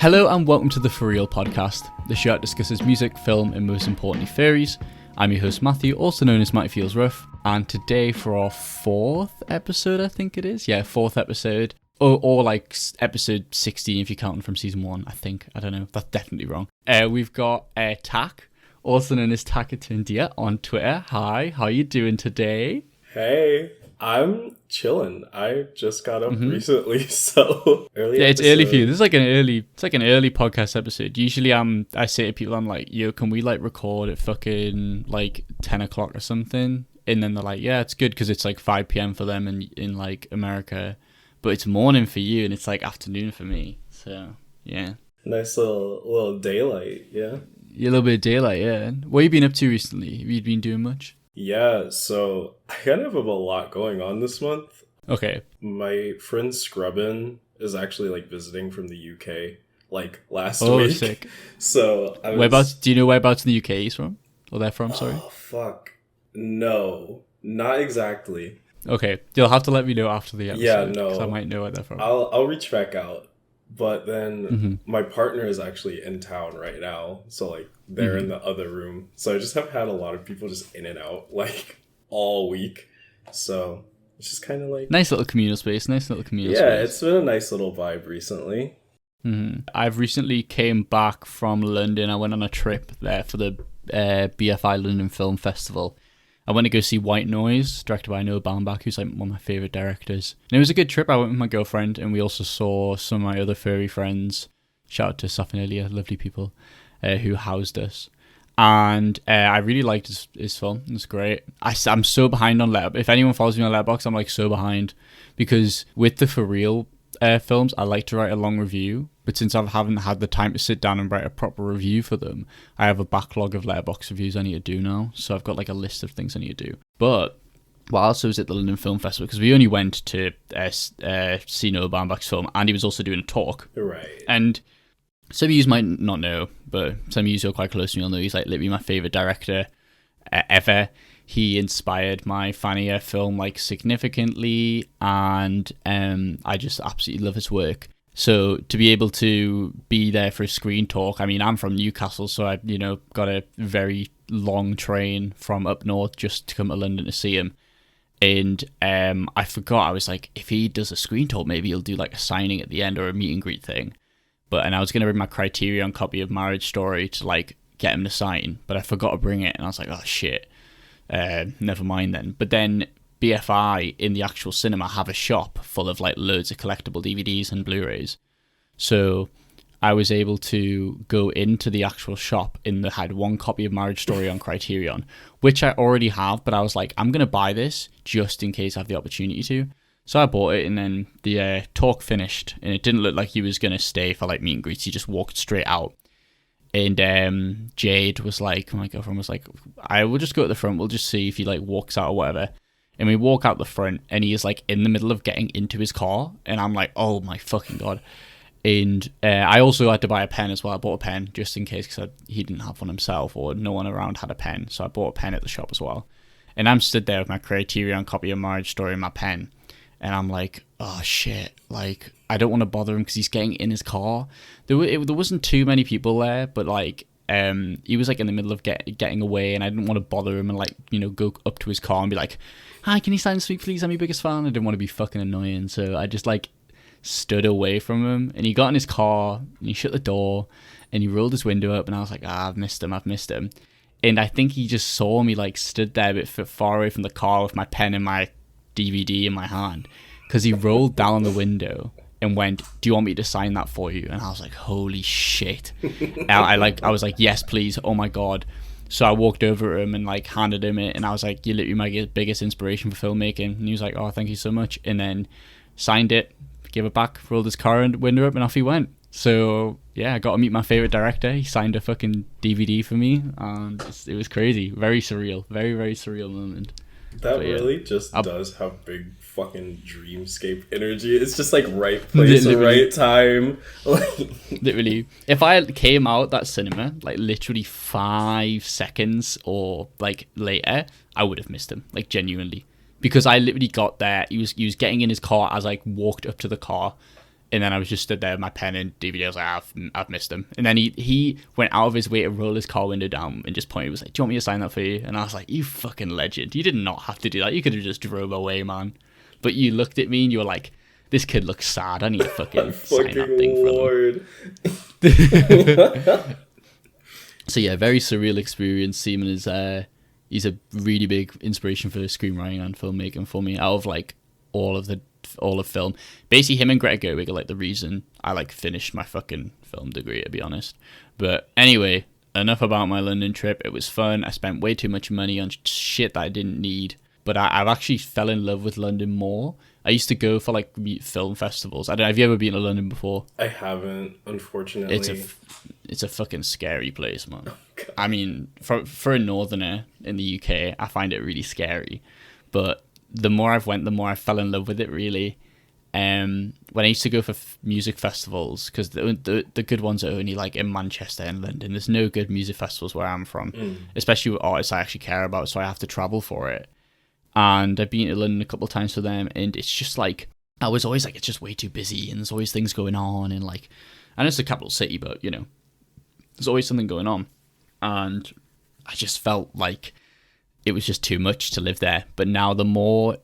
Hello and welcome to the Furreal podcast, the show that discusses music, film, and most importantly, furries. I'm your host Matthew, also known as Matty Feels Rough, and today for our fourth episode, I think it is. Yeah, fourth episode. Or like episode 16 if you're counting from season 1, I think. I don't know, that's definitely wrong. We've got Tac, also known as Taciturn on Twitter. Hi, how you doing today? Hey, I'm chilling. I just got up recently, so early. Yeah, it's early for you. This is like an early podcast episode. Usually, I say to people, I'm like, yo, can we like record at fucking like 10 o'clock or something? And then they're like, yeah, it's good because it's like 5 p.m. for them in like America, but it's morning for you and it's like afternoon for me. So yeah, nice little daylight. Yeah, a little bit of daylight. Yeah. What have you been up to recently? Have you been doing much? Yeah, so I kind of have a lot going on this month. Okay. My friend Scrubbin is actually like visiting from the UK like last week. Oh, sick. So do you know whereabouts in the UK he's from? Or they're from, sorry? Oh, fuck. No, not exactly. Okay, you'll have to let me know after the episode. Yeah, no. Because I might know where they're from. I'll reach back out. But then my partner is actually in town right now. So like they're in the other room. So I just have had a lot of people just in and out like all week. So it's just kind of like... Nice little communal space. Yeah, space. It's been a nice little vibe recently. I've recently came back from London. I went on a trip there for the BFI London Film Festival. I went to go see White Noise, directed by Noah Baumbach, who's like one of my favourite directors. And it was a good trip. I went with my girlfriend, and we also saw some of my other furry friends. Shout out to Saf and Ilya, lovely people, who housed us. And I really liked his film. It was great. I'm so behind on Letterboxd. If anyone follows me on Letterboxd, I'm like so behind. Because with the Furreal films, I like to write a long review. But since I haven't had the time to sit down and write a proper review for them, I have a backlog of Letterboxd reviews I need to do now. So I've got like a list of things I need to do. But whilst I was at the London Film Festival, because we only went to see Noah Baumbach's film, and he was also doing a talk. Right. And some of you might not know, but some of you who are quite close to me will know he's like literally my favourite director ever. He inspired my Fania film like significantly, and I just absolutely love his work. So to be able to be there for a screen talk, I mean, I'm from Newcastle, so I, got a very long train from up north just to come to London to see him. And I forgot, I was like, if he does a screen talk, maybe he'll do like a signing at the end or a meet and greet thing. And I was going to bring my Criterion copy of Marriage Story to like get him to sign, but I forgot to bring it, and I was like, oh shit, never mind then. But then BFI in the actual cinema have a shop full of like loads of collectible DVDs and Blu-rays. So I was able to go into the actual shop and they had one copy of Marriage Story on Criterion, which I already have, but I was like, I'm going to buy this just in case I have the opportunity to. So I bought it, and then the talk finished, and it didn't look like he was going to stay for like meet and greets. He just walked straight out. And Jade was like, my girlfriend was like, I will just go to the front. We'll just see if he like walks out or whatever. And we walk out the front, and he is like in the middle of getting into his car, and I'm like, oh my fucking god. And I also had to buy a pen as well. I bought a pen just in case, because he didn't have one himself, or no one around had a pen. So I bought a pen at the shop as well. And I'm stood there with my Criterion copy of Marriage Story and my pen, and I'm like, oh shit, like I don't want to bother him because he's getting in his car. There wasn't too many people there, but like he was like in the middle of getting away, and I didn't want to bother him and like go up to his car and be like, hi, can you sign this week please, I'm your biggest fan. I didn't want to be fucking annoying, so I just like stood away from him, and he got in his car and he shut the door and he rolled his window up, and I was like, I've missed him. And I think he just saw me like stood there a bit far away from the car with my pen and my DVD in my hand, because he rolled down the window and went, do you want me to sign that for you? And I was like, holy shit. And I was like, yes please, oh my god. So I walked over to him and like handed him it, and I was like, you're literally my biggest inspiration for filmmaking. And he was like, oh, thank you so much. And then signed it, gave it back, rolled his car and window up, and off he went. So yeah, I got to meet my favorite director. He signed a fucking DVD for me, and it was crazy. Very surreal. Very, very surreal moment. That really just does have big fucking dreamscape energy. It's just like right place, right time. Literally. If I came out that cinema like literally 5 seconds or like later, I would have missed him, like genuinely. Because I literally got there, he was getting in his car as I walked up to the car, And then I was just stood there with my pen and DVD. I was like, I've missed him. And then he went out of his way to roll his car window down and just pointed. He was like, do you want me to sign that for you? And I was like, you fucking legend. You did not have to do that. You could have just drove away, man. But you looked at me and you were like, this kid looks sad. I need to fucking sign that thing for him. So yeah, very surreal experience. Seaman is he's a really big inspiration for screenwriting and filmmaking for me. Out of like all of film, basically him and Greta Gerwig are like the reason I like finished my fucking film degree, to be honest. But anyway, enough about my London trip. It was fun. I spent way too much money on shit that I didn't need, but I've actually fell in love with London more. I used to go for like film festivals. I don't know, have you ever been to London before? I haven't, unfortunately. It's a fucking scary place, man. Oh, I mean, for a northerner in the UK, I find it really scary. But the more I've went, the more I fell in love with it, really. When I used to go for music festivals, because the good ones are only like in Manchester and London. There's no good music festivals where I'm from, especially with artists I actually care about, so I have to travel for it. And I've been to London a couple of times for them, and it's just like, I was always like, it's just way too busy, and there's always things going on, and like, and it's the capital city, but you know, there's always something going on. And I just felt like it was just too much to live there. But now the more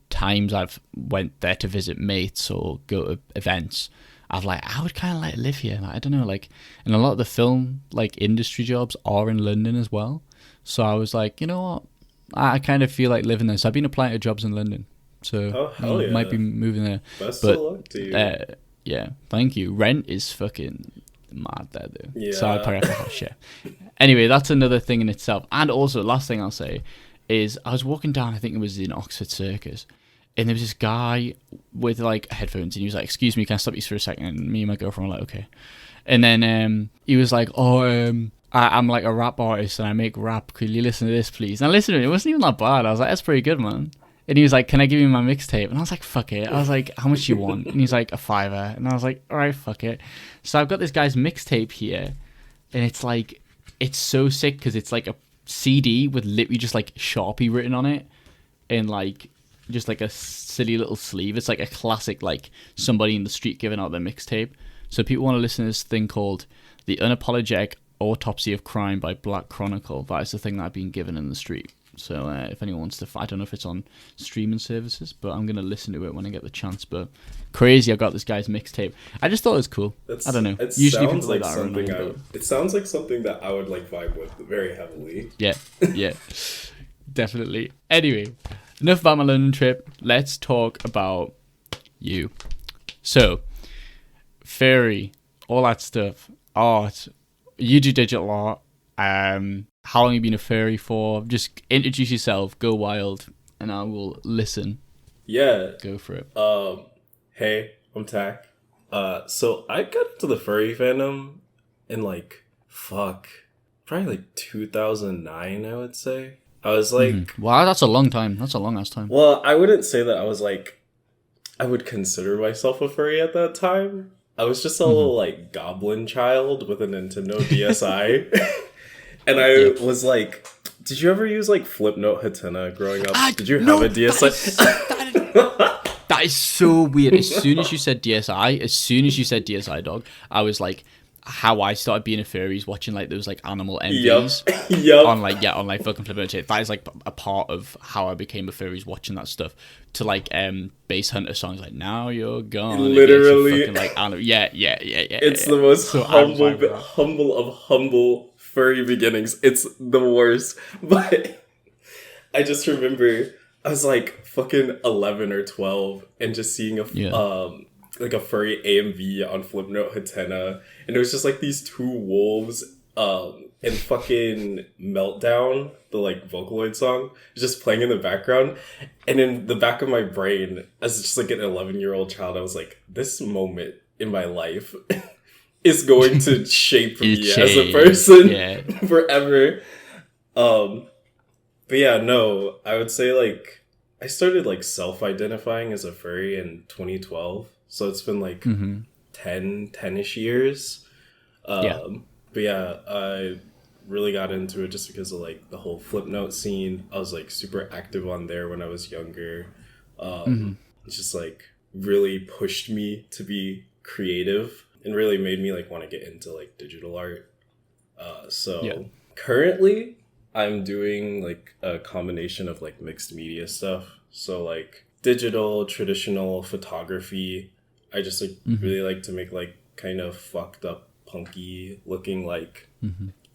times I've went there to visit mates or go to events, I would kind of like to live here. Like, I don't know, like, and a lot of the film like industry jobs are in London as well. So I was like, you know what? I kind of feel like living there. So I've been applying to jobs in London. So I might be moving there. Best of luck to you. Yeah, thank you. Rent is fucking mad there, though. Yeah. So I'd probably have to share. Anyway, that's another thing in itself. And also, last thing I'll say is I was walking down, I think it was in Oxford Circus, and there was this guy with like headphones, and he was like, excuse me, can I stop you for a second? And me and my girlfriend were like, okay. And then he was like, I'm like a rap artist and I make rap. Could you listen to this, please? And I listened to it. It wasn't even that bad. I was like, that's pretty good, man. And he was like, can I give you my mixtape? And I was like, fuck it. I was like, how much do you want? And he's like, $5. And I was like, all right, fuck it. So I've got this guy's mixtape here, and it's like, it's so sick because it's like a CD with literally just like Sharpie written on it, and like just like a silly little sleeve. It's like a classic, like somebody in the street giving out their mixtape. So people want to listen to this thing called The Unapologetic Autopsy of Crime by Black Chronicle. That is the thing that I've been given in the street. So if anyone wants to, I don't know if it's on streaming services, but I'm going to listen to it when I get the chance. But crazy, I got this guy's mixtape. I just thought it was cool. I don't know. Usually people like that are annoying, it sounds like something that I would like vibe with very heavily. Yeah, definitely. Anyway, enough about my London trip. Let's talk about you. So, furry, all that stuff, art. You do digital art. How long have you been a furry for? Just introduce yourself, go wild, and I will listen. Yeah. Go for it. Hey, I'm Tac. So I got into the furry fandom in probably 2009, I would say. I was like... Wow, that's a long time. That's a long-ass time. Well, I wouldn't say that I was like... I would consider myself a furry at that time. I was just a little like goblin child with a Nintendo DSi. And I was like, did you ever use like Flipnote Hatena growing up? Did you have a DSi? That is so weird. As soon as you said DSi, dog, I was like, how I started being a furry is watching like those like animal MVs on like fucking Flipnote. That is like a part of how I became a furry, is watching that stuff. To like bass hunter songs like Now You're Gone. Literally. Fucking, like, yeah. It's the most humble of humble furry beginnings. It's the worst. But I just remember I was like fucking 11 or 12 and just seeing a furry AMV on Flipnote Hatena, and it was just like these two wolves and fucking Meltdown, the like Vocaloid song, was just playing in the background. And in the back of my brain, as just like an 11-year-old child, I was like, this moment in my life is going to shape me as a person forever. But yeah, no, I would say like I started like self-identifying as a furry in 2012. So it's been like 10-ish years. But yeah, I really got into it just because of like the whole Flipnote scene. I was like super active on there when I was younger. It's just like really pushed me to be creative and really made me like want to get into like digital art. Yeah. Currently I'm doing like a combination of like mixed media stuff. So like digital, traditional photography. I just like really like to make like kind of fucked up, punky looking like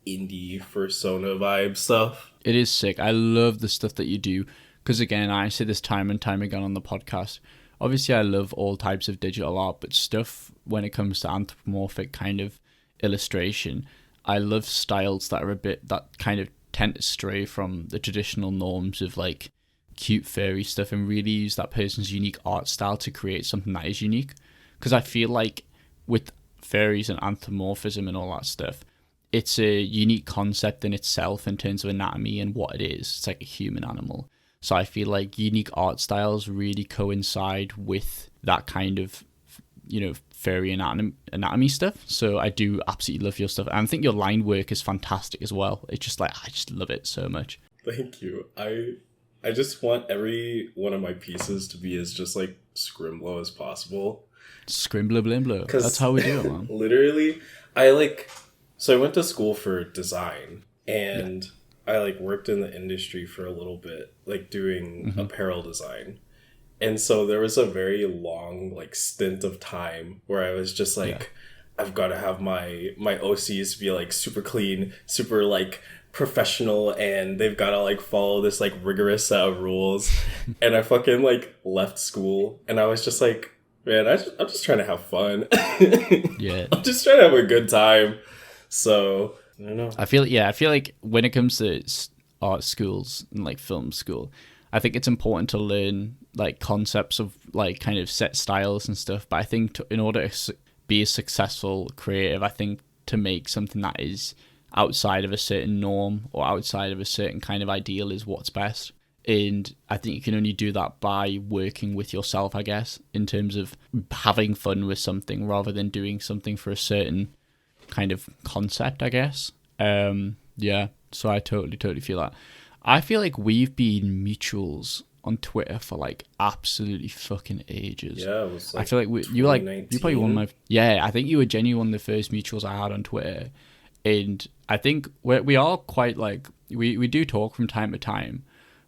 indie persona vibe stuff. It is sick. I love the stuff that you do. Because again, I say this time and time again on the podcast. Obviously, I love all types of digital art, but stuff when it comes to anthropomorphic kind of illustration, I love styles that are that kind of tend to stray from the traditional norms of like cute furry stuff and really use that person's unique art style to create something that is unique. Because I feel like with furries and anthropomorphism and all that stuff, it's a unique concept in itself in terms of anatomy and what it is. It's like a human animal. So I feel like unique art styles really coincide with that kind of, furry anatomy stuff. So I do absolutely love your stuff. And I think your line work is fantastic as well. It's just like, I just love it so much. Thank you. I just want every one of my pieces to be as just like scrimblow as possible. Scrimbler blimbler. That's how we do it, man. Literally, so I went to school for design and I like worked in the industry for a little bit, like doing apparel design. And so there was a very long like stint of time where I was just like, I've got to have my OCs be like super clean, super like professional, and they've got to like follow this like rigorous set of rules. And I fucking like left school and I was just like, man, I'm just trying to have fun. Yeah. I'm just trying to have a good time. So I don't know. I feel like when it comes to art schools and like film school, I think it's important to learn like concepts of like kind of set styles and stuff. But I think in order to be a successful creative, I think to make something that is outside of a certain norm or outside of a certain kind of ideal is what's best. And I think you can only do that by working with yourself, I guess, in terms of having fun with something rather than doing something for a certain kind of concept, I guess. Yeah, so I totally feel that. I feel like we've been mutuals on Twitter for like absolutely fucking ages. Yeah, it was like I feel like you probably one of my I think you were genuinely one of the first mutuals I had on Twitter, and I think we are quite like we do talk from time to time,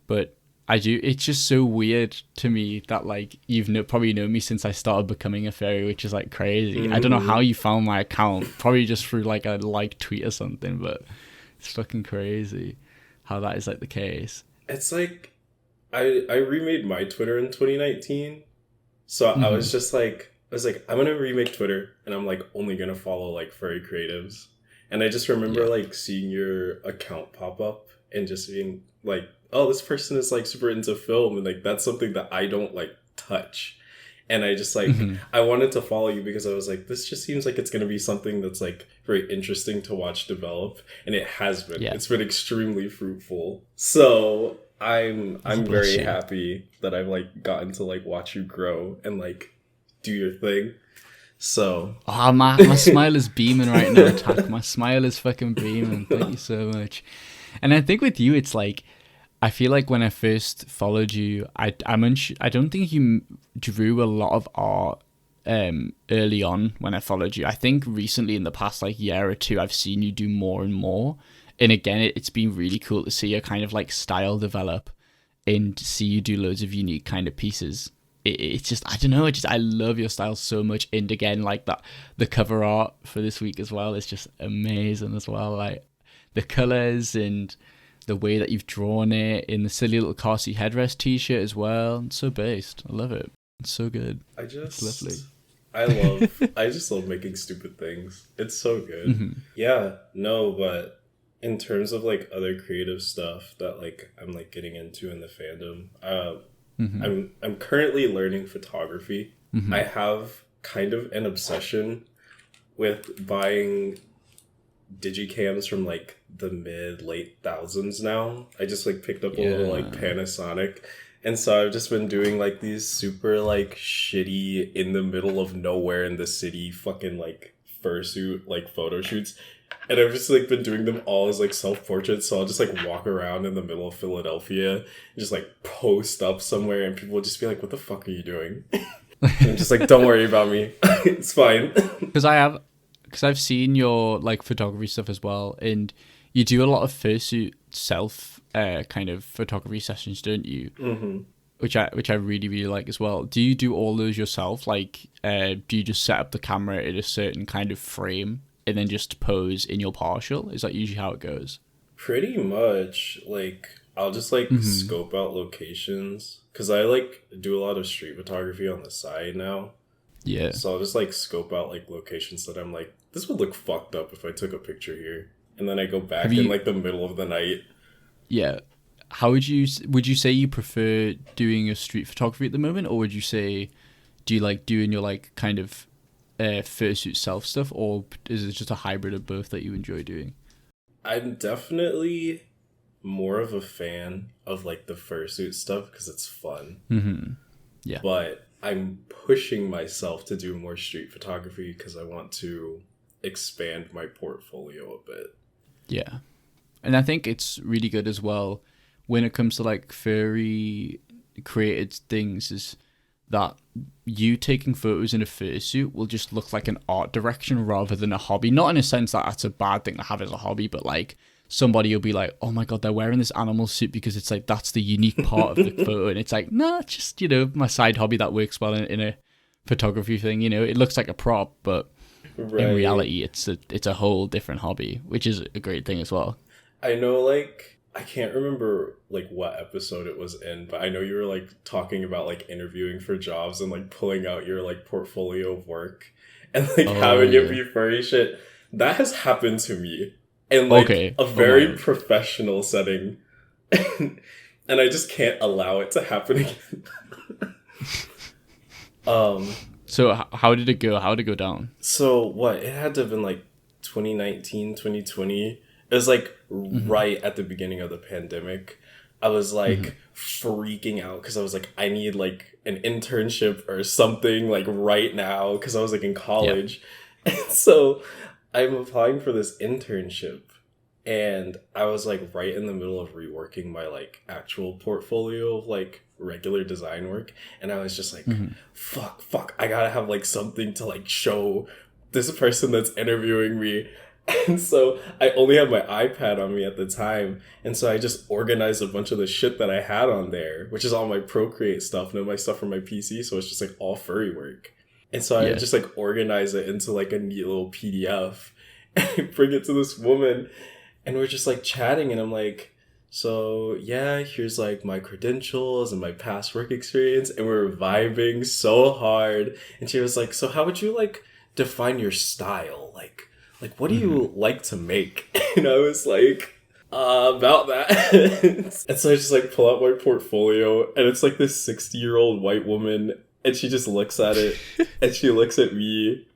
but it's just so weird to me that like you've probably known me since I started becoming a furry, which is like crazy. I don't know how you found my account, probably just through like a like tweet or something, but it's fucking crazy how that is like the case. It's like I remade my Twitter in 2019, so I was like I'm gonna remake Twitter and I'm like only gonna follow like furry creatives. And I just remember like seeing your account pop up and just being like, oh, this person is like super into film, and like that's something that I don't like touch. And I just like I wanted to follow you because I was like, this just seems like it's gonna be something that's like very interesting to watch develop, and it has been. It's been extremely fruitful. So I'm very happy that I've like gotten to like watch you grow and like do your thing. So my smile is beaming right now, Tak. My smile is fucking beaming. Thank you so much. And I think with you, it's like, I feel like when I first followed you, I don't think you drew a lot of art early on when I followed you. I think recently in the past like year or two, I've seen you do more and more. And again, it's been really cool to see your kind of like style develop and see you do loads of unique kind of pieces. It's just, I don't know, I love your style so much. And again, like that, the cover art for this week as well is just amazing as well. Like the colors and the way that you've drawn it in the silly little Carsey headrest t-shirt as well. It's so based. I love it. It's so good. It's lovely. I just love making stupid things. It's so good. Yeah, no, but in terms of like other creative stuff that like I'm like getting into in the fandom, I'm currently learning photography. I have kind of an obsession with buying digicams from like the late thousands now. I just like picked up a little like Panasonic, and so I've just been doing like these super like shitty in the middle of nowhere in the city fucking like fursuit like photo shoots. And I've just like been doing them all as like self-portraits. So I'll just like walk around in the middle of Philadelphia and just like post up somewhere, and people will just be like, what the fuck are you doing? I'm just like, don't worry about me. It's fine. Because I've seen your like photography stuff as well, and you do a lot of fursuit self kind of photography sessions, don't you? Mm-hmm. Which I really really like as well. Do you do all those yourself? Like, do you just set up the camera at a certain kind of frame and then just pose in your partial? Is that usually how it goes? Pretty much. Like, I'll just like scope out locations because I like do a lot of street photography on the side now. Yeah. So I'll just like scope out like locations that I'm like, this would look fucked up if I took a picture here, and then I go back in like the middle of the night. Yeah. How would you say you prefer doing your street photography at the moment, or would you say do you like doing your like kind of fursuit self stuff, or is it just a hybrid of both that you enjoy doing? I'm definitely more of a fan of like the fursuit stuff because it's fun. Mm-hmm. Yeah. But I'm pushing myself to do more street photography because I want to expand my portfolio a bit. Yeah. And I think it's really good as well when it comes to like furry created things, is that you taking photos in a fursuit will just look like an art direction rather than a hobby. Not in a sense that that's a bad thing to have as a hobby, but like somebody will be like, oh my god, they're wearing this animal suit because it's like that's the unique part of the photo, and it's like, nah, it's just, you know, my side hobby that works well in a photography thing. You know, it looks like a prop, but in reality it's a whole different hobby, which is a great thing as well. I know, like, I can't remember like what episode it was in, but I know you were like talking about like interviewing for jobs and like pulling out your like portfolio of work and like having it be furry shit. That has happened to me in like a very professional setting, and I just can't allow it to happen again. So how did it go? How did it go down? So what? It had to have been like 2019, 2020. It was like right at the beginning of the pandemic. I was like freaking out because I was like, I need like an internship or something like right now because I was like in college. Yeah. And so I'm applying for this internship, and I was like right in the middle of reworking my like actual portfolio of like regular design work. And I was just like, fuck, I gotta have like something to like show this person that's interviewing me. And so I only had my iPad on me at the time. And so I just organized a bunch of the shit that I had on there, which is all my Procreate stuff, my stuff from my PC. So it's just like all furry work. And so I just like organize it into like a neat little PDF and I bring it to this woman, and we're just like chatting, and I'm like, so yeah, here's like my credentials and my past work experience. And we're vibing so hard. And she was like, so how would you like define your style? Like, what do you like to make? And I was like, about that. And so I just like pull out my portfolio, and it's like this 60-year-old white woman, and she just looks at it, and she looks at me,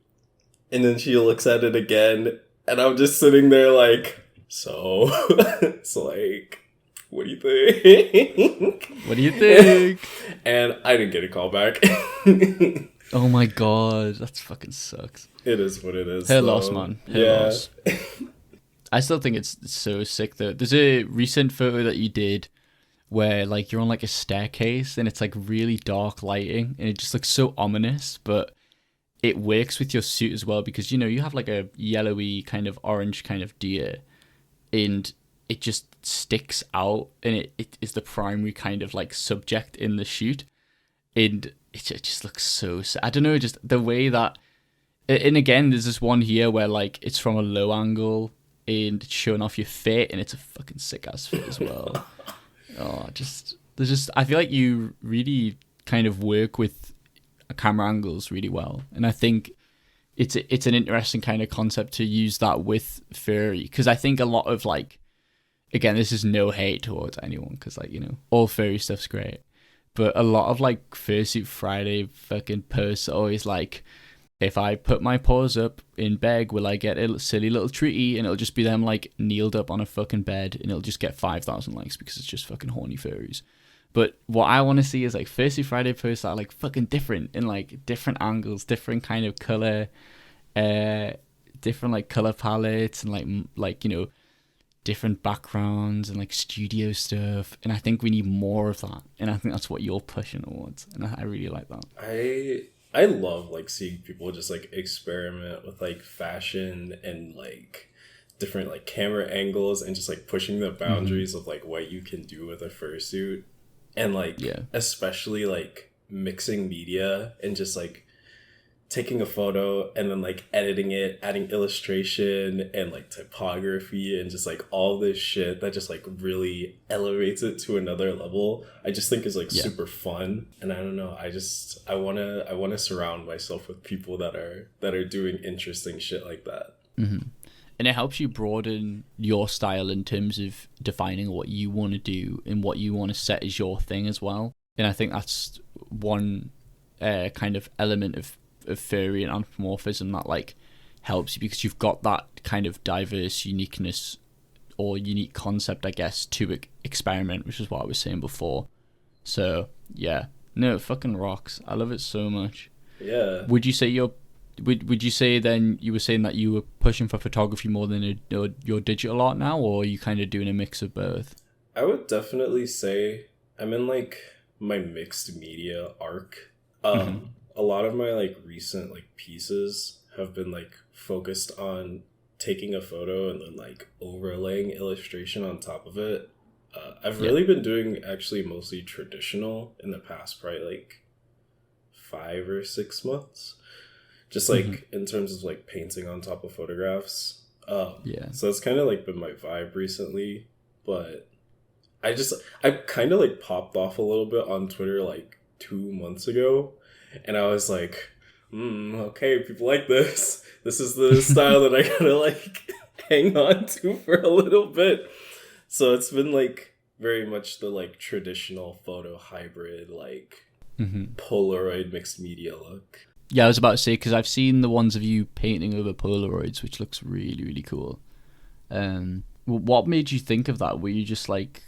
and then she looks at it again, and I'm just sitting there like, so, it's like, what do you think? What do you think? And I didn't get a call back. Oh my god, that fucking sucks. It is what it is. Hair loss, man. Hair loss. I still think it's so sick though. There's a recent photo that you did where like you're on like a staircase and it's like really dark lighting and it just looks so ominous, but it works with your suit as well because, you know, you have like a yellowy kind of orange kind of deer and it just sticks out, and it is the primary kind of like subject in the shoot, and it just looks so sad. I don't know, just the way that, and again, there's this one here where like it's from a low angle and it's showing off your fit, and it's a fucking sick ass fit as well. I feel like you really kind of work with camera angles really well, and I think it's an interesting kind of concept to use that with furry, because I think a lot of like, again, this is no hate towards anyone, because like, you know, all furry stuff's great, but a lot of like Fursuit Friday fucking posts are always like, if I put my paws up in bed, will I get a silly little treaty? And it'll just be them like kneeled up on a fucking bed, and it'll just get 5,000 likes because it's just fucking horny furries. But what I want to see is like Fursuit Friday posts that are like fucking different, in like different angles, different kind of color, different like color palettes, and like you know, different backgrounds and like studio stuff. And I think we need more of that, and I think that's what you're pushing towards, and I really like that. I love like seeing people just like experiment with like fashion and like different like camera angles and just like pushing the boundaries of like what you can do with a fursuit, and like especially like mixing media and just like taking a photo and then like editing it, adding illustration and like typography and just like all this shit that just like really elevates it to another level. I just think is like super fun. And I don't know, I wanna surround myself with people that are doing interesting shit like that. And it helps you broaden your style in terms of defining what you want to do and what you want to set as your thing as well. And I think that's one kind of element of furry and anthropomorphism that like helps you, because you've got that kind of diverse uniqueness or unique concept, I guess, to experiment, which is what I was saying before. So yeah, no, it fucking rocks. I love it so much. Yeah. Would you say would you say then you were saying that you were pushing for photography more than your digital art now, or are you kind of doing a mix of both? I would definitely say I'm in like my mixed media arc. A lot of my like recent like pieces have been like focused on taking a photo and then like overlaying illustration on top of it. I've really been doing actually mostly traditional in the past probably like 5 or 6 months, just like in terms of like painting on top of photographs. So it's kind of like been my vibe recently, but I kind of like popped off a little bit on Twitter like 2 months ago. And I was like, okay, people like this. This is the style that I gotta like hang on to for a little bit. So it's been like very much the like traditional photo hybrid, like Polaroid mixed media look. Yeah, I was about to say, because I've seen the ones of you painting over Polaroids, which looks really, really cool. What made you think of that? Were you just like,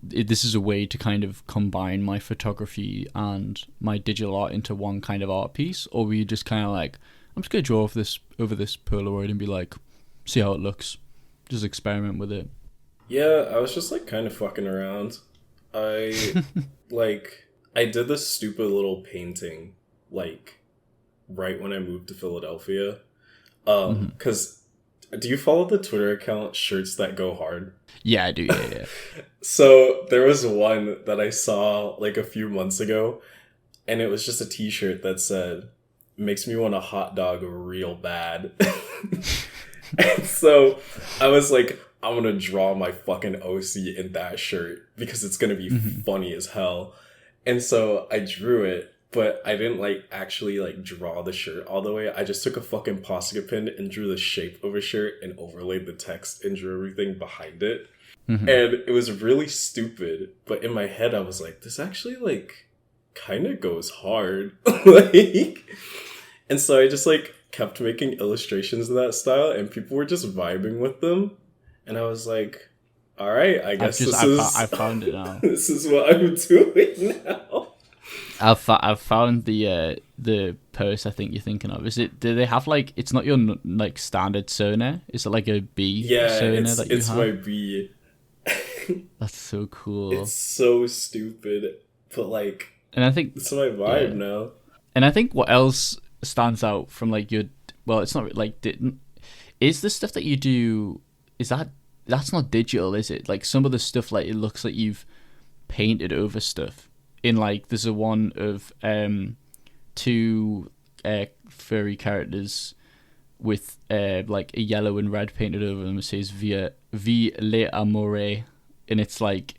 this is a way to kind of combine my photography and my digital art into one kind of art piece? Or were you just kind of like, I'm just going to draw over this Polaroid and be like, see how it looks, just experiment with it? Yeah, I was just like kind of fucking around. I I did this stupid little painting like right when I moved to Philadelphia. Because do you follow the Twitter account Shirts That Go Hard? Yeah, I do. Yeah. So there was one that I saw like a few months ago, and it was just a t-shirt that said, "Makes me want a hot dog real bad." And so I was like, I'm gonna draw my fucking OC in that shirt because it's gonna be funny as hell. And so I drew it, but I didn't like actually like draw the shirt all the way. I just took a fucking Posca pen and drew the shape of a shirt and overlaid the text and drew everything behind it. And it was really stupid, but in my head I was like, this actually like kind of goes hard. Like, and so I just like kept making illustrations in that style, and people were just vibing with them. And I was like, all right, I guess I found it now. This is what I'm doing now. I've found the post I think you're thinking of. Do they have like, it's not your like standard Sona? Is it like a B Sona that you have? It's my B. That's so cool. It's so stupid, but like, and I think it's my vibe now. And I think what else stands out from like your, well, it's not like, is the stuff that you do, that's not digital, is it? Like some of the stuff, like it looks like you've painted over stuff. In like, there's a one of 2 furry characters with like a yellow and red painted over them. It says "Vi le amore," and it's like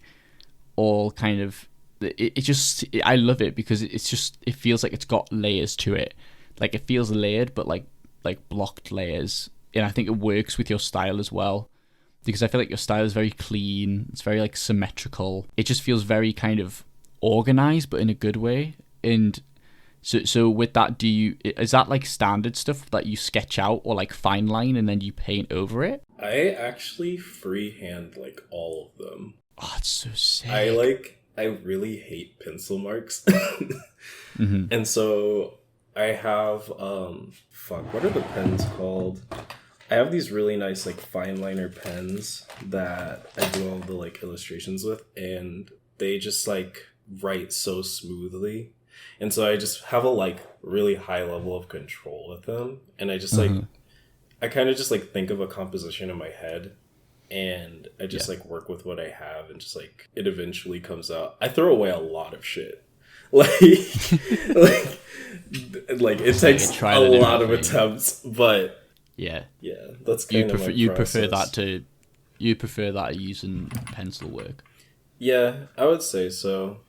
all kind of. I love it because it feels like it's got layers to it. Like it feels layered, but like blocked layers. And I think it works with your style as well, because I feel like your style is very clean. It's very like symmetrical. It just feels very kind of organized, but in a good way. And so with that, is that like standard stuff that you sketch out or like fine line and then you paint over it? I actually freehand like all of them. Oh, it's so sick. I really hate pencil marks. And so I have what are the pens called? I have these really nice like fine liner pens that I do all the like illustrations with, and they just like write so smoothly. And so I just have a like really high level of control with them. And I just like, I kind of just like think of a composition in my head, and I just like work with what I have, and just like it eventually comes out. I throw away a lot of shit. Like, like, like it takes a lot of attempts, but yeah, that's kind of my process. You prefer that using pencil work. Yeah, I would say so.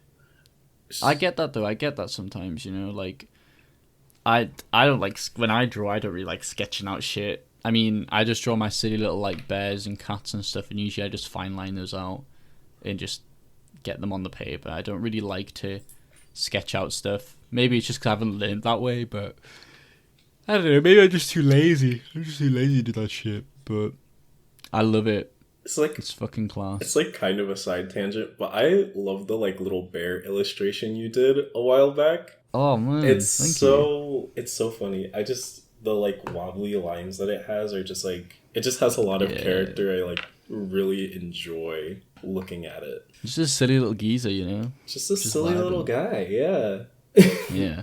I get that though. I get that sometimes, you know, like I don't like when I draw. I don't really like sketching out shit. I mean, I just draw my silly little like bears and cats and stuff, and usually I just fine line those out and just get them on the paper. I don't really like to sketch out stuff. Maybe it's just because I haven't learned that way, but I don't know. Maybe I'm just too lazy. I'm just too lazy to do that shit. But I love it. It's fucking class. It's like kind of a side tangent, but I love the like little bear illustration you did a while back. Oh man, it's so funny. I just the like wobbly lines that it has are just like it just has a lot of character. I like really enjoy looking at it. Just a silly little geezer, you know. Just a silly little guy, yeah. Yeah.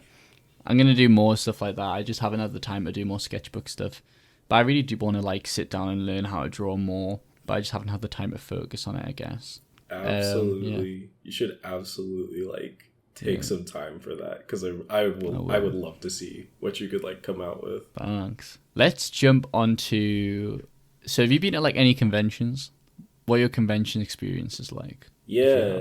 I'm gonna do more stuff like that. I just haven't had the time to do more sketchbook stuff. But I really do want to like sit down and learn how to draw more. But I just haven't had the time to focus on it, I guess. Absolutely. You should absolutely like take some time for that, because I would love to see what you could like come out with. Thanks. Let's jump onto. So have you been at like any conventions? What are your convention experiences like? Yeah.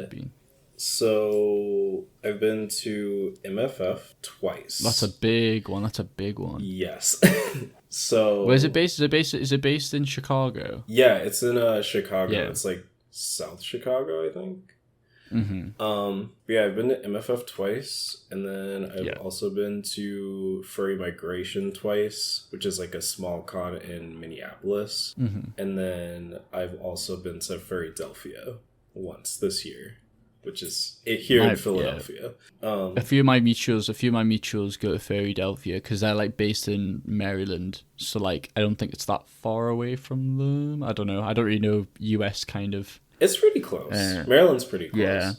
So I've been to MFF twice. That's a big one. Yes. So where's it based? Is it based in Chicago? Yeah, it's in Chicago. Yeah. It's like South Chicago, I think. Mm-hmm. Yeah, I've been to MFF twice, and then I've also been to Furry Migration twice, which is like a small con in Minneapolis. And then I've also been to Furrydelphia once this year, which is here in Philadelphia. A few of my mutuals go to Furrydelphia because they're like based in Maryland, so like I don't think it's that far away from them. I don't know. I don't really know US kind of. It's pretty close. Maryland's pretty close. Yeah.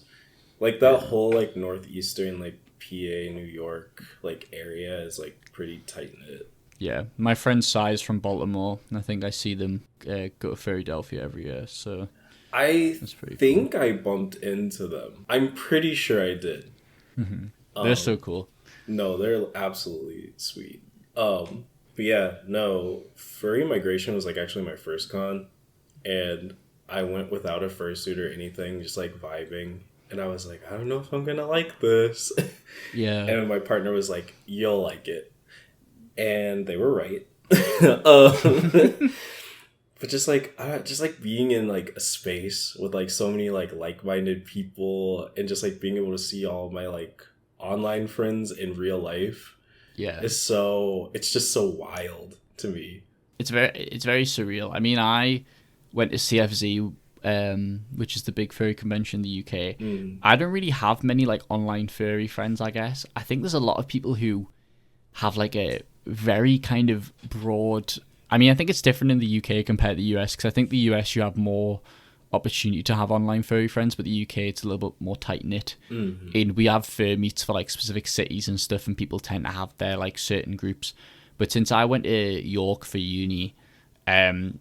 Like that whole like northeastern like PA, New York like area is like pretty tight knit. Yeah, my friend Sai's from Baltimore, and I think I see them go to Furrydelphia every year. So I think I bumped into them. I'm pretty sure I did. They're so cool. No, they're absolutely sweet. But yeah, no, Furry Migration was like actually my first con, and I went without a fursuit or anything, just like vibing. And I was like, I don't know if I'm gonna like this. Yeah. And my partner was like, you'll like it. And they were right. But just like being in like a space with like so many like-minded people, and just like being able to see all my like online friends in real life. Yeah. It's just so wild to me. It's very surreal. I mean, I went to CFZ, which is the big furry convention in the UK. I don't really have many like online furry friends, I guess. I think there's a lot of people who have like a very kind of broad. I mean, I think it's different in the UK compared to the US, because I think the US you have more opportunity to have online furry friends, but the UK it's a little bit more tight knit. And we have fur meets for like specific cities and stuff, and people tend to have their like certain groups. But since I went to York for uni, you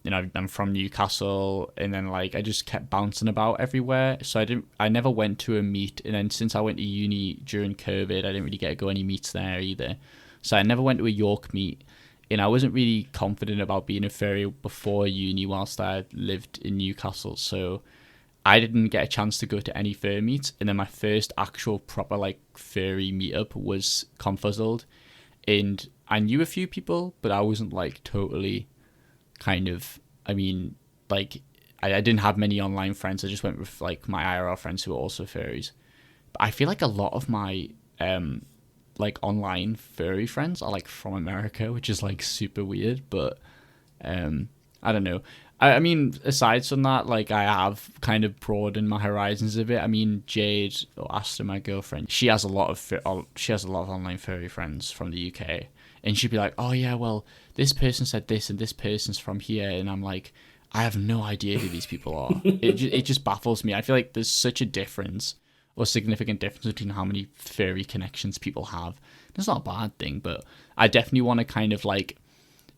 know, I'm from Newcastle, and then like I just kept bouncing about everywhere, so I never went to a meet. And then since I went to uni during COVID, I didn't really get to go any meets there either, so I never went to a York meet. And I wasn't really confident about being a furry before uni whilst I lived in Newcastle, so I didn't get a chance to go to any fur meets. And then my first actual proper like furry meetup was Confuzzled, and I knew a few people, but I wasn't like totally kind of, I mean, like I didn't have many online friends. I just went with like my IRL friends who were also furries. But I feel like a lot of my like online furry friends are like from America, which is like super weird, but I don't know. I mean, aside from that, like I have kind of broadened my horizons a bit. I mean, Jade, or Asta, my girlfriend, she has a lot of online furry friends from the UK, and she'd be like, "Oh yeah, well, this person said this, and this person's from here," and I'm like, I have no idea who these people are. It just baffles me. I feel like there's such a difference or significant difference between how many furry connections people have. It's not a bad thing, but I definitely want to kind of like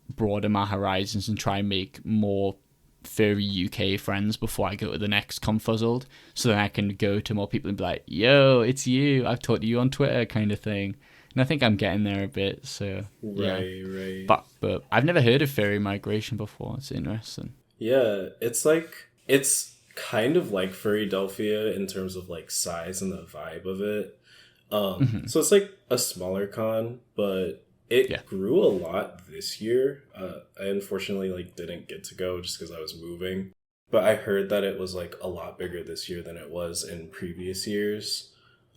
broaden my horizons and try and make more furry UK friends before I go to the next Confuzzled, so then I can go to more people and be like, yo, it's you, I've talked to you on Twitter, kind of thing. And I think I'm getting there a bit, so yeah. Right. But I've never heard of furry migration before. It's interesting. Yeah, it's kind of like Furrydelphia in terms of like size and the vibe of it. So it's like a smaller con, but it grew a lot this year. I unfortunately like didn't get to go just because I was moving, but I heard that it was like a lot bigger this year than it was in previous years.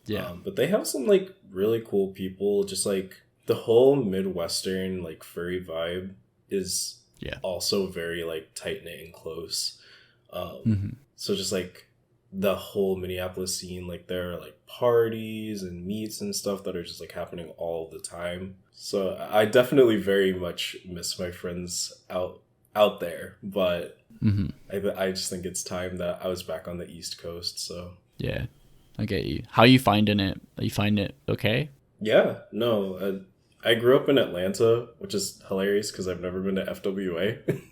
Yeah, but they have some like really cool people. Just like the whole Midwestern like furry vibe is also very like tight knit and close. So just like the whole Minneapolis scene, like there are like parties and meets and stuff that are just like happening all the time. So I definitely very much miss my friends out there, but I just think it's time that I was back on the East Coast. So yeah, I get you. How are you finding it? Are you finding it okay? Yeah, no, I grew up in Atlanta, which is hilarious because I've never been to FWA.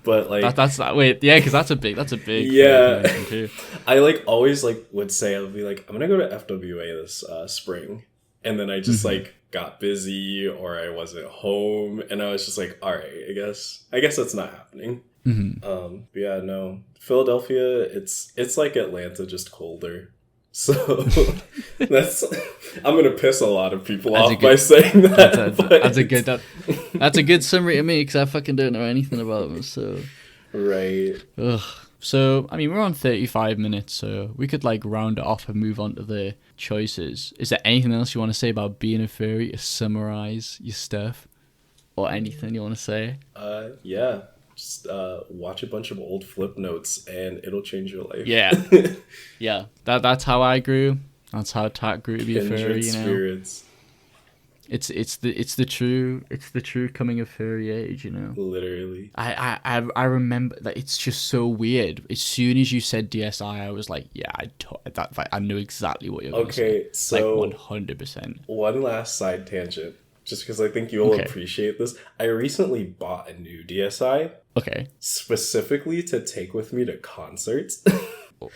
But like because that's a big too. I like always like would say I would be like, I'm gonna go to FWA this spring, and then I just like got busy or I wasn't home, and I was just like, all right, I guess that's not happening. But yeah, no, Philadelphia, it's like Atlanta, just colder. So I'm gonna piss a lot of people off by saying that. That's a good summary to me because I fucking don't know anything about them. So right. Ugh. So I mean, we're on 35 minutes, so we could like round it off and move on to the choices. Is there anything else you want to say about being a furry? To summarize your stuff, or anything you want to say? Yeah. Just watch a bunch of old flip notes and it'll change your life. Yeah. Yeah. That's how I grew. That's how Tat grew to be a furry, you know. Spirits. It's the true coming of furry age, you know. Literally. I remember that. It's just so weird. As soon as you said DSI, I was like, yeah, I know exactly what you're going to say. Okay, so like 100%. One last side tangent. Just because I think you'll appreciate this. I recently bought a new DSI. Okay. Specifically to take with me to concerts.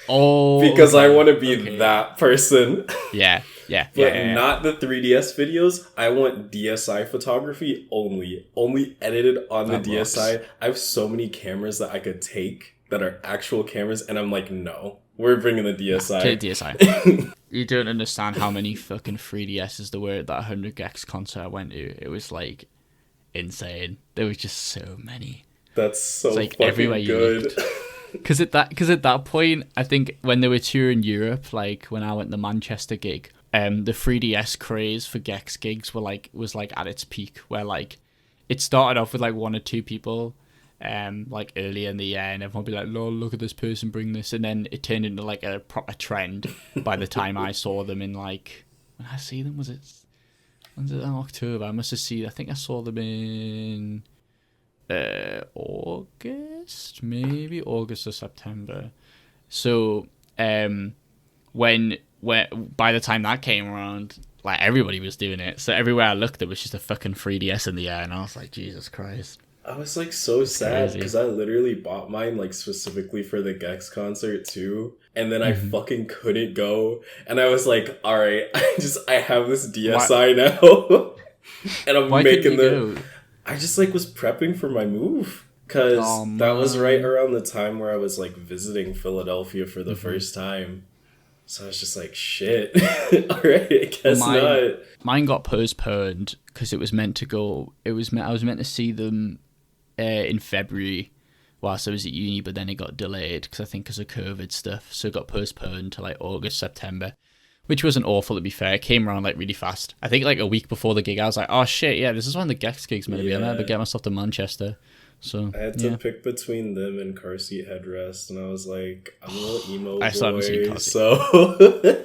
Oh. Because I want to be that person. Yeah. But not the 3DS videos. I want DSI photography only. Only edited on the DSI. I have so many cameras that I could take that are actual cameras. And I'm like, no. We're bringing the DSI. Take the DSI. You don't understand how many fucking 3DSs there were at that 100 Gex concert I went to. It was like insane. There was just so many. That's so like fucking everywhere you good. Because at that point, I think when they were touring Europe, like when I went to the Manchester gig, the 3DS craze for Gex gigs was at its peak. Where like it started off with like one or two people. Like earlier in the year, and everyone would be like, lol, look at this person bring this, and then it turned into like a proper trend by the time I saw them in like, when I see them, was it October? I think I saw them in August or September. So when by the time that came around, like everybody was doing it, so everywhere I looked there was just a fucking 3DS in the air, and I was like, Jesus Christ. I was like so sad because I literally bought mine like specifically for the Gex concert too, and then I fucking couldn't go, and I was like, all right, I have this DSI now, and I'm making the. I just like was prepping for my move because that was right around the time where I was like visiting Philadelphia for the first time. So I was just like, shit. All right, I guess not. Mine got postponed because it was meant to go. I was meant to see them in February whilst I was at uni, but then it got delayed because of COVID stuff. So it got postponed to like August, September, which wasn't awful to be fair. It came around like really fast. I think like a week before the gig, I was like, oh shit, yeah, this is when the Gex gig's meant to be. I'm going to get myself to Manchester. So I had to pick between them and Car Seat Headrest, and I was like, I'm a little emo boy, I still haven't seen Car Seat. So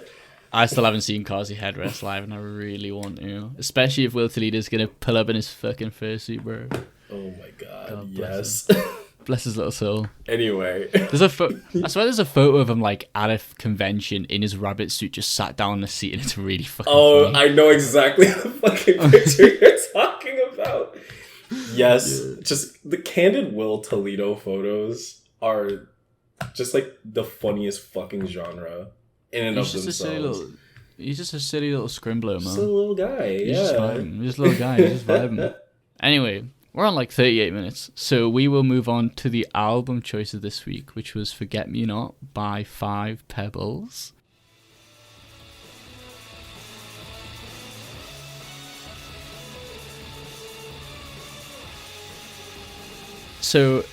I still haven't seen Car Seat Headrest live, and I really want to, especially if Will Toledo's gonna pull up in his fucking fursuit, bro. Oh my god, yes. Bless his little soul. Anyway. I swear there's a photo of him like at a convention in his rabbit suit, just sat down in the seat, and it's really fucking funny. I know exactly the fucking picture you're talking about. Yes, just the Candid Will Toledo photos are just like the funniest fucking genre in and of themselves. He's just a silly little scrimbler, man. Just a little guy, He's just vibing. He's just a little guy. He's just vibing. Anyway, we're on like 38 minutes, so we will move on to the album choice of this week, which was Forgetmenot by 5 Pebbles. So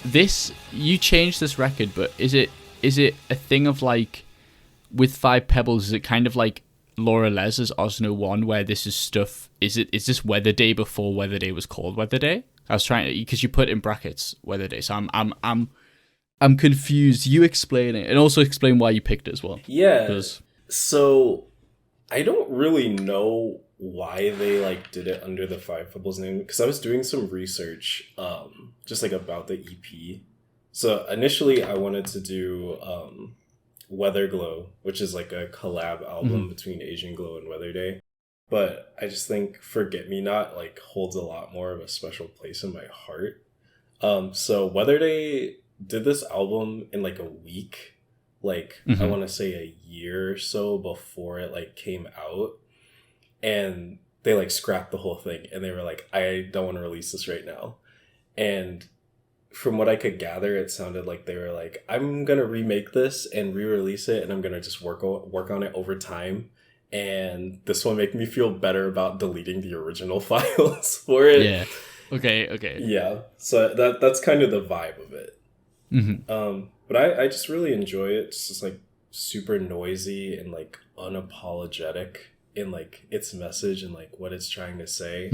you changed this record, but is it a thing of like, with 5 Pebbles, is it kind of like Laura Les's Osno 1, where this is stuff, is this Weather Day before Weather Day was called Weather Day? I was trying to, because you put in brackets Weather Day, so I'm confused. You explain it, and also explain why you picked it as well. Yeah. So I don't really know why they like did it under the 5 Pebbles name, because I was doing some research just like about the EP. So initially I wanted to do Weather Glow, which is like a collab album between Asian Glow and Weather Day. But I just think Forget Me Not like holds a lot more of a special place in my heart. So Weather Day did this album in like a week, like I want to say a year or so before it like came out, and they like scrapped the whole thing, and they were like, I don't want to release this right now. And from what I could gather, it sounded like they were like, I'm going to remake this and re-release it, and I'm going to just work on it over time. And this will make me feel better about deleting the original files for it. Yeah. Okay. Yeah. So that's kind of the vibe of it. But I just really enjoy it. It's just like super noisy and like unapologetic in like its message and like what it's trying to say.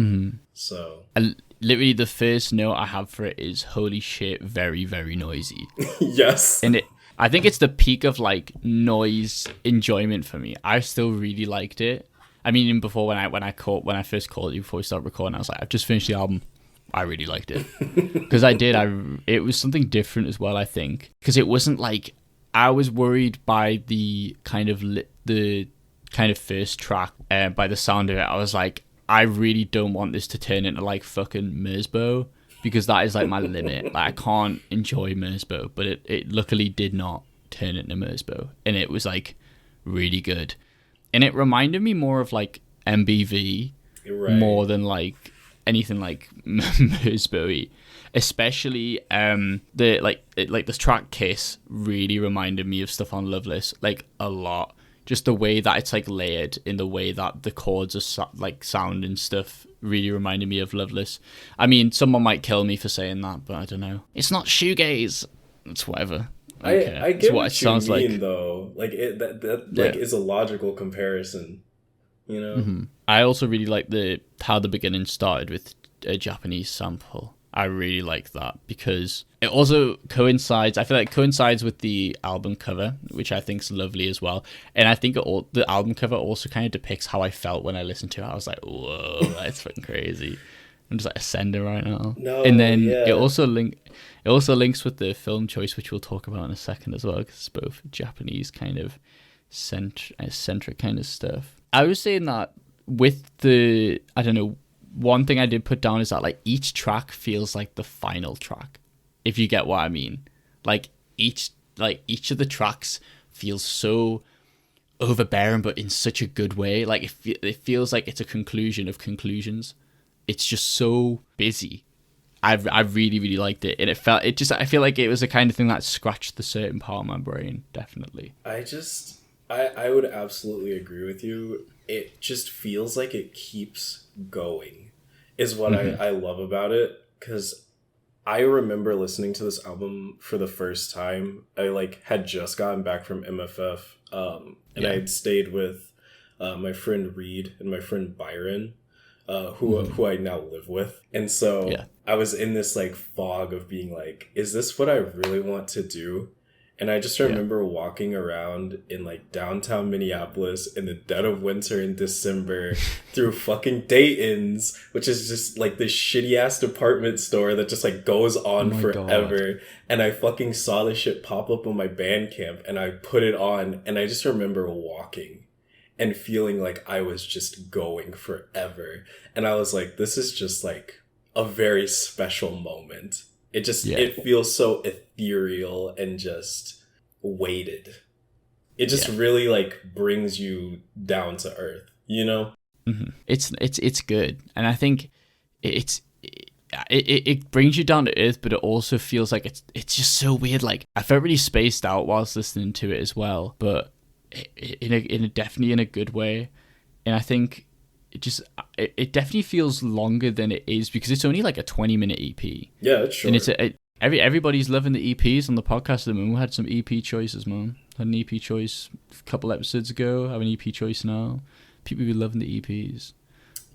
So literally the first note I have for it is, holy shit, very, very noisy. Yes. And I think it's the peak of like noise enjoyment for me. I still really liked it. I mean, even before when I first called you before we started recording, I was like, I've just finished the album. I really liked it. Because it was something different as well, I think. Because it wasn't like, I was worried by the kind of first track, by the sound of it. I was like, I really don't want this to turn into like fucking Mersbo, because that is like my limit. Like, I can't enjoy Mersbo, but it luckily did not turn into Mersbo, and it was like really good. And it reminded me more of like MBV, right, more than like anything like Mersbo-y. Especially this track Kiss really reminded me of stuff on Loveless, like a lot. Just the way that it's like layered, in the way that the chords are like sound and stuff, really reminded me of Loveless. I mean, someone might kill me for saying that, but I don't know. It's not shoegaze. It's whatever. I get what you mean, though. Like that is a logical comparison, you know. I also really like how the beginning started with a Japanese sample. I really like that because it also coincides. I feel like it coincides with the album cover, which I think is lovely as well. And I think the album cover also kind of depicts how I felt when I listened to it. I was like, whoa, that's fucking crazy. I'm just like ascending right now. No, and then yeah. it also links with the film choice, which we'll talk about in a second as well, because it's both Japanese kind of centric kind of stuff. I was saying that with one thing I did put down is that like each track feels like the final track, if you get what I mean. Like each of the tracks feels so overbearing, but in such a good way. Like it feels like it's a conclusion of conclusions. It's just so busy. I really, really liked it, and I feel like it was the kind of thing that scratched the certain part of my brain, definitely. I would absolutely agree with you. It just feels like it keeps going, is what I love about it, because I remember listening to this album for the first time. I like had just gotten back from MFF, and I had stayed with my friend Reed and my friend Byron, who I now live with. And so I was in this like fog of being like, is this what I really want to do? And I just remember walking around in like downtown Minneapolis in the dead of winter in December through fucking Dayton's, which is just like this shitty ass department store that just like goes on forever. God. And I fucking saw this shit pop up on my Bandcamp and I put it on and I just remember walking and feeling like I was just going forever. And I was like, this is just like a very special moment. It just, it feels so ethereal and just weighted. It just really like brings you down to earth, you know? Mm-hmm. It's good. And I think it brings you down to earth, but it also feels like it's just so weird. Like I felt really spaced out whilst listening to it as well, but definitely in a good way. And I think it definitely feels longer than it is because it's only like a 20-minute EP. Yeah, it's short. And everybody's loving the EPs on the podcast at the moment. We had some EP choices, man. Had an EP choice a couple episodes ago. I have an EP choice now. People be loving the EPs.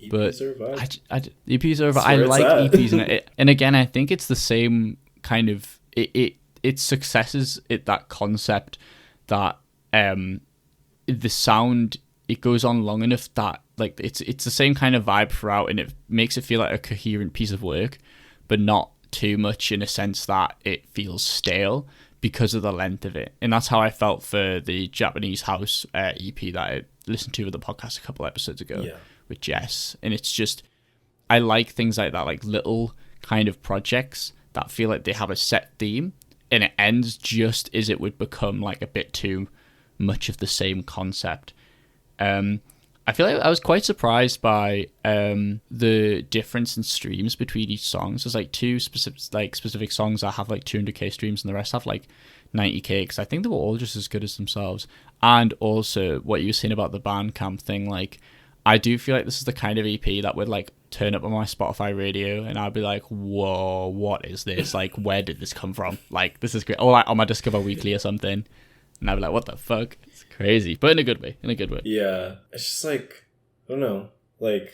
EPs are a vibe. EPs are a vibe. I like EPs, and again, I think it's the same kind of it successes it that concept that the sound, it goes on long enough that like it's the same kind of vibe throughout, and it makes it feel like a coherent piece of work, but not too much in a sense that it feels stale because of the length of it. And that's how I felt for the Japanese House EP that I listened to with the podcast a couple episodes ago with Jess. And it's just, I like things like that, like little kind of projects that feel like they have a set theme and it ends just as it would become like a bit too much of the same concept. I feel like I was quite surprised by the difference in streams between each song. There's like two specific songs that have like 200k streams and the rest have like 90k, because I think they were all just as good as themselves. And also what you were saying about the Bandcamp thing, like I do feel like this is the kind of EP that would like turn up on my Spotify radio and I'd be like, whoa, what is this? Like, where did this come from? Like, this is great. Or like on my Discover Weekly or something. And I'd be like, what the fuck? It's crazy. But in a good way. Yeah. It's just like, I don't know. Like,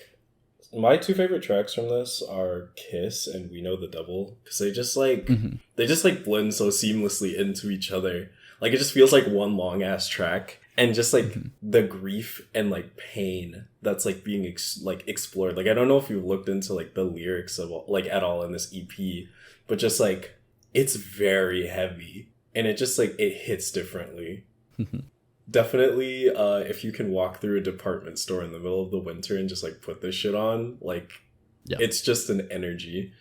my two favorite tracks from this are Kiss and We Know the Devil. Because they just like, they just like blend so seamlessly into each other. Like, it just feels like one long ass track. And just like the grief and like pain that's like being explored. Like, I don't know if you looked into like the lyrics of like at all in this EP, but just like, it's very heavy. And it just, like, it hits differently. Definitely, if you can walk through a department store in the middle of the winter and just, like, put this shit on, like, it's just an energy.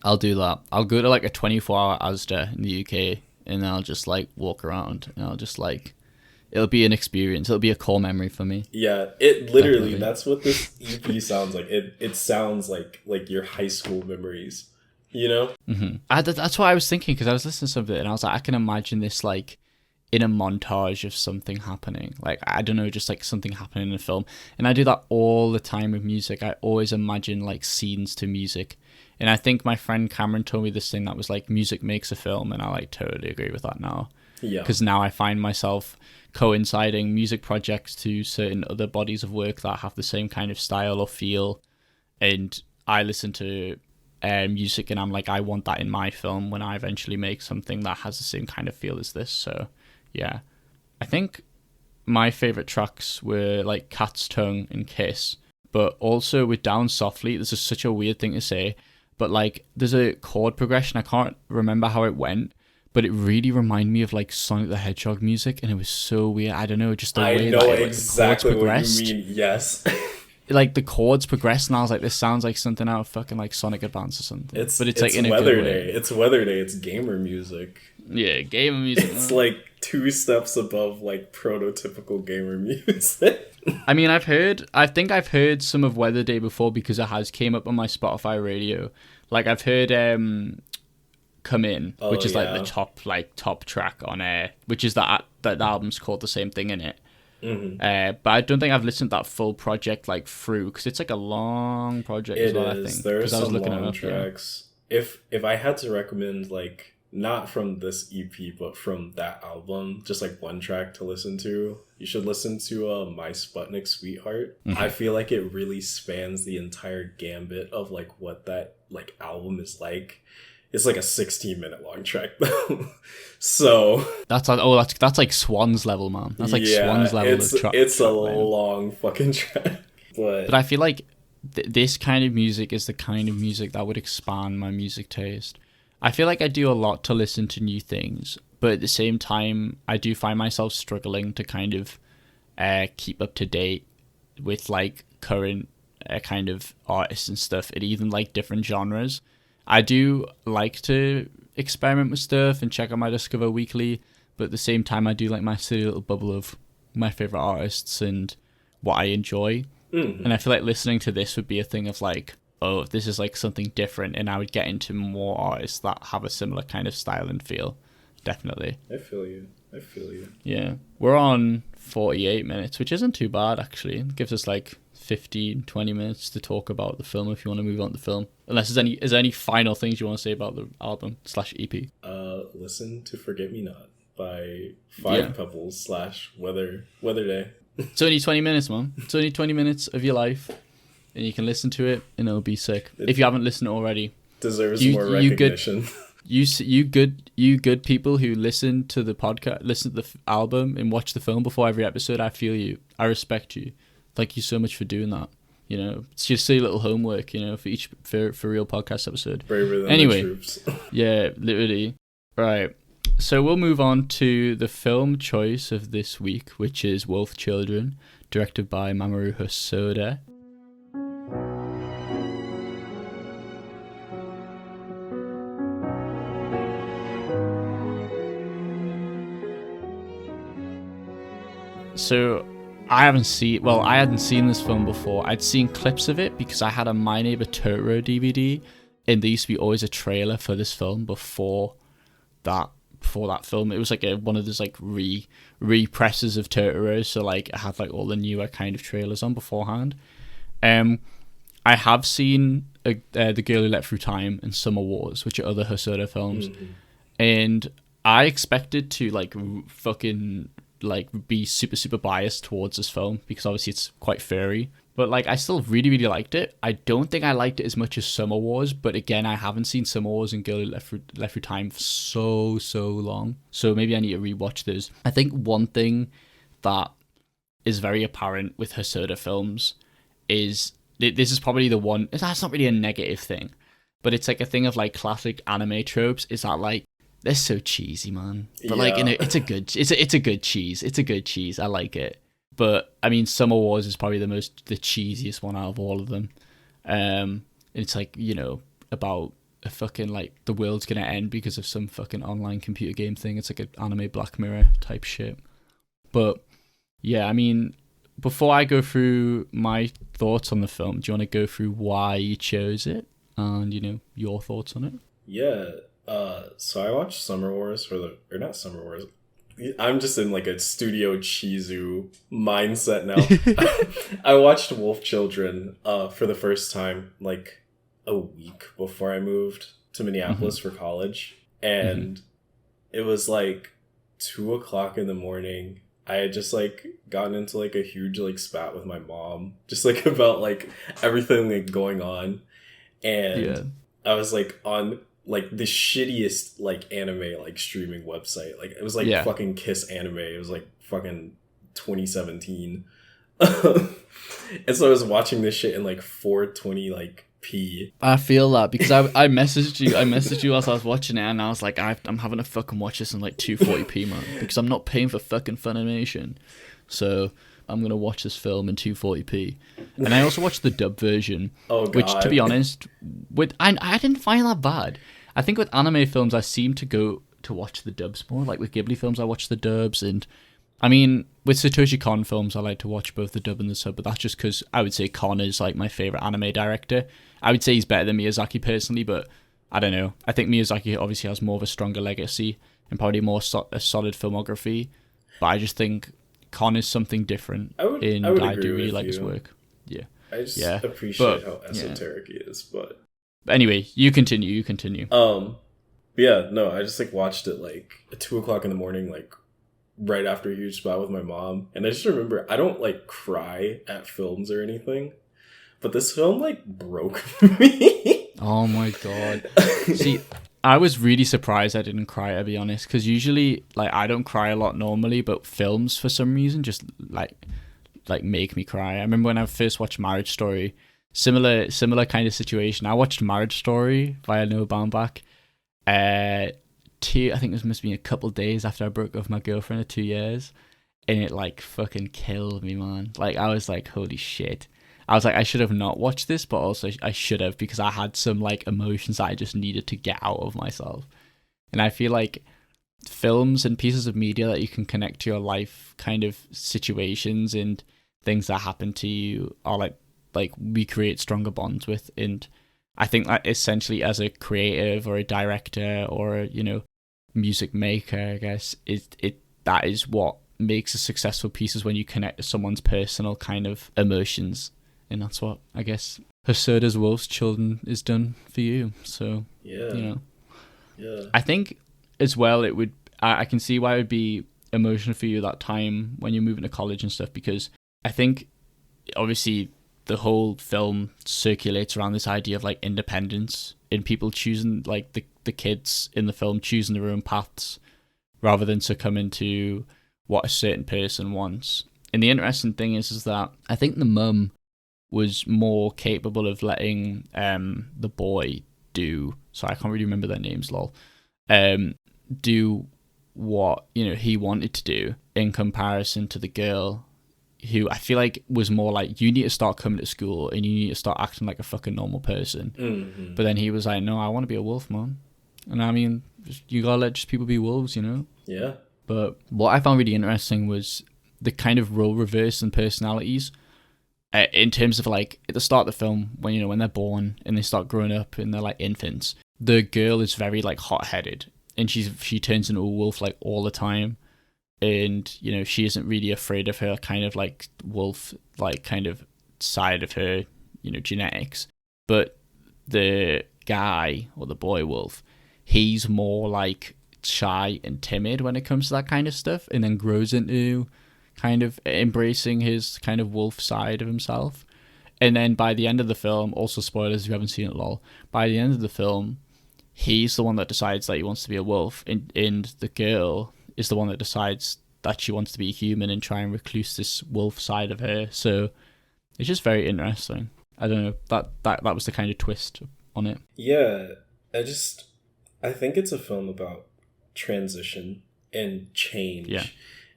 I'll do that. I'll go to, like, a 24-hour Asda in the UK, and I'll just, like, walk around. And I'll just, like, it'll be an experience. It'll be a core memory for me. Yeah, it literally, that's what this EP sounds like. It sounds like your high school memories. You know? That's what I was thinking, because I was listening to something and I was like, I can imagine this like in a montage of something happening. Like, I don't know, just like something happening in a film. And I do that all the time with music. I always imagine like scenes to music. And I think my friend Cameron told me this thing that was like, music makes a film. And I like totally agree with that now. Yeah. Because now I find myself coinciding music projects to certain other bodies of work that have the same kind of style or feel. And I listen to music and I'm like, I want that in my film when I eventually make something that has the same kind of feel as this. So yeah, I think my favorite tracks were like Cat's Tongue and Kiss, but also with Down Softly, this is such a weird thing to say, but like there's a chord progression, I can't remember how it went, but it really reminded me of like Sonic the Hedgehog music, and it was so weird. I don't know, just the way that exactly what you mean. Yes. Like the chords progress, and I was like, this sounds like something out of fucking like Sonic Advance or something. It's like in a Weather Day. It's Weather Day. It's gamer music. Yeah, gamer music. It's like 2 steps above like prototypical gamer music. I mean, I think I've heard some of Weather Day before because it has came up on my Spotify radio. Like I've heard Come In, which is like the top track on which is that album's called the same thing in it. But I don't think I've listened to that full project like through, because it's like a long project as well. I think there are some long tracks. If I had to recommend, like, not from this EP but from that album, just like one track to listen to, you should listen to My Sputnik Sweetheart. I feel like it really spans the entire gambit of like what that like album is like. It's like a 16-minute long track though. So that's like Swan's level, man. That's like Swan's level of track. It's track a length. long fucking track. But I feel like this kind of music is the kind of music that would expand my music taste. I feel like I do a lot to listen to new things, but at the same time, I do find myself struggling to kind of keep up to date with like current kind of artists and stuff, and even like different genres. I do like to experiment with stuff and check out my Discover Weekly, but at the same time, I do like my silly little bubble of my favorite artists and what I enjoy. And I feel like listening to this would be a thing of like, oh, this is like something different, and I would get into more artists that have a similar kind of style and feel. Definitely. I feel you. Yeah. We're on 48 minutes, which isn't too bad, actually. It gives us like 15, 20 minutes to talk about the film if you want to move on to the film. Unless is there any final things you want to say about the album / EP? Listen to Forgetmenot by Pebbles / Weather Day. It's only 20 minutes, man. It's only 20 minutes of your life, and you can listen to it, and it'll be sick. If you haven't listened already, deserves more recognition. You good people who listen to the podcast, listen to the album, and watch the film before every episode. I feel you. I respect you. Thank you so much for doing that. You know, it's just a little homework, you know, for each Furreal podcast episode. Braver than anyway, the troops. Yeah, literally. Right. So we'll move on to the film choice of this week, which is Wolf Children, directed by Mamoru Hosoda. So I hadn't seen this film before. I'd seen clips of it because I had a My Neighbor Totoro DVD, and there used to be always a trailer for this film before that film. It was like one of those like represses of Totoro, so like it had like all the newer kind of trailers on beforehand. I have seen The Girl Who Leapt Through Time and Summer Wars, which are other Hosoda films, and I expected to like fucking like be super biased towards this film because obviously it's quite furry, but like I still really liked it. I don't think I liked it as much as Summer Wars, but again, I haven't seen Summer Wars and Girl Who Left Through Time for so long, so maybe I need to rewatch those. I think one thing that is very apparent with Hosoda films is this is probably the one, that's not really a negative thing, but it's like a thing of like classic anime tropes, is that like they're so cheesy, man. But like, you know, it's a good cheese. It's a good cheese. I like it. But I mean, Summer Wars is probably the cheesiest one out of all of them. It's like, you know, about a fucking like the world's gonna end because of some fucking online computer game thing. It's like an anime Black Mirror type shit. But yeah, I mean, before I go through my thoughts on the film, do you want to go through why you chose it and, you know, your thoughts on it? Yeah. So I watched Summer Wars or not Summer Wars. I'm just in like a Studio Chizu mindset now. I watched Wolf Children for the first time like a week before I moved to Minneapolis for college, and it was like 2:00 in the morning. I had just like gotten into like a huge like spat with my mom, just like about like everything like going on, and I was like on like the shittiest like anime like streaming website. Like it was like fucking Kiss Anime. It was like fucking 2017. And so I was watching this shit in like 420 like p. I feel that because I messaged you as I was watching it, and I was like, I'm having to fucking watch this in like 240p, man, because I'm not paying for fucking Funimation, so I'm gonna watch this film in 240p. And I also watched the dub version, which, to be honest, I didn't find that bad. I think with anime films, I seem to go to watch the dubs more. Like with Ghibli films, I watch the dubs, and I mean, with Satoshi Kon films, I like to watch both the dub and the sub, but that's just because I would say Kon is like my favorite anime director. I would say he's better than Miyazaki personally, but I don't know. I think Miyazaki obviously has more of a stronger legacy and probably more a solid filmography, but I just think Kon is something different. I do really like his work. Yeah. I just appreciate how esoteric he is, but anyway, you continue. Yeah, no, I just like watched it like at 2:00 in the morning, like right after a huge spot with my mom. And I just remember, I don't like cry at films or anything, but this film like broke me. Oh my god. See, I was really surprised I didn't cry, to be honest, because usually, like, I don't cry a lot normally, but films for some reason just like make me cry. I remember when I first watched Marriage Story, similar kind of situation. I watched Marriage Story via Noah Baumbach. I think it must have been a couple of days after I broke up with my girlfriend of 2 years, and it like fucking killed me, man. Like I was like, holy shit. I was like, I should have not watched this, but also I should have, because I had some like emotions that I just needed to get out of myself. And I feel like films and pieces of media that you can connect to your life kind of situations and things that happen to you are like we create stronger bonds with. And I think that essentially as a creative or a director or a, music maker, I guess, that is what makes a successful piece, is when you connect to someone's personal kind of emotions. And that's what I guess Hosoda's Wolf's Children is done for you. So yeah. I think as well it would, I can see why it would be emotional for you that time when you're moving to college and stuff, because I think obviously the whole film circulates around this idea of like independence and people choosing, like the kids in the film choosing their own paths rather than succumbing to what a certain person wants. And the interesting thing is that I think the mum was more capable of letting the boy do, so I can't really remember their names, lol, do what he wanted to do, in comparison to the girl, who I feel like was more like, you need to start coming to school and you need to start acting like a fucking normal person. Mm-hmm. But then he was like, no, I want to be a wolf, man. And I mean, you gotta let just people be wolves, Yeah. But what I found really interesting was the kind of role reverse and personalities. In terms of like at the start of the film, when they're born and they start growing up and they're like infants, the girl is very like hot-headed and she turns into a wolf like all the time, and she isn't really afraid of her kind of like wolf like kind of side of her genetics. But the guy, or the boy wolf, he's more like shy and timid when it comes to that kind of stuff, and then grows into kind of embracing his kind of wolf side of himself. And then by the end of the film, also spoilers if you haven't seen it, lol, by the end of the film, he's the one that decides that he wants to be a wolf, and the girl is the one that decides that she wants to be a human and try and recluse this wolf side of her. So it's just very interesting. I don't know, that was the kind of twist on it. Yeah, I think it's a film about transition and change. Yeah.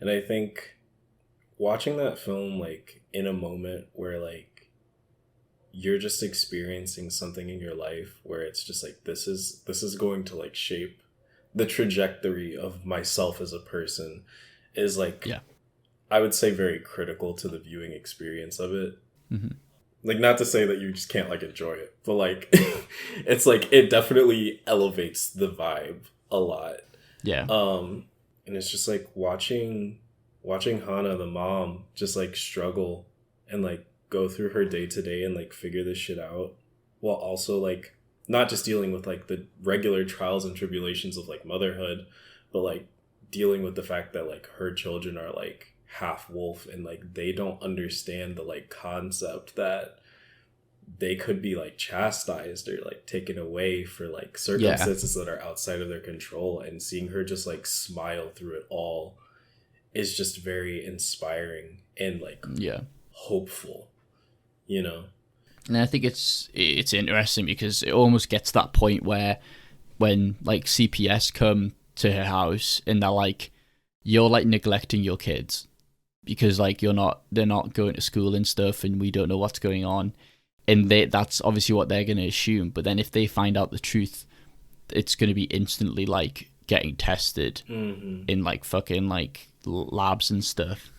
And I think watching that film like in a moment where like you're just experiencing something in your life where it's just like, this is going to like shape the trajectory of myself as a person, is like, yeah, I would say very critical to the viewing experience of it. Mm-hmm. Like, not to say that you just can't like enjoy it, but like it's like it definitely elevates the vibe a lot. Yeah. And it's just like watching Hana, the mom, just like struggle and like go through her day to day and like figure this shit out, while also like not just dealing with like the regular trials and tribulations of like motherhood, but like dealing with the fact that like her children are like half wolf, and like they don't understand the like concept that they could be like chastised or like taken away for like circumstances that are outside of their control. And seeing her just like smile through it all is just very inspiring and like hopeful, And I think it's interesting because it almost gets to that point where when like CPS come to her house and they're like, you're like neglecting your kids because like they're not going to school and stuff, and we don't know what's going on. And that's obviously what they're going to assume. But then if they find out the truth, it's going to be instantly like getting tested in like fucking like labs and stuff.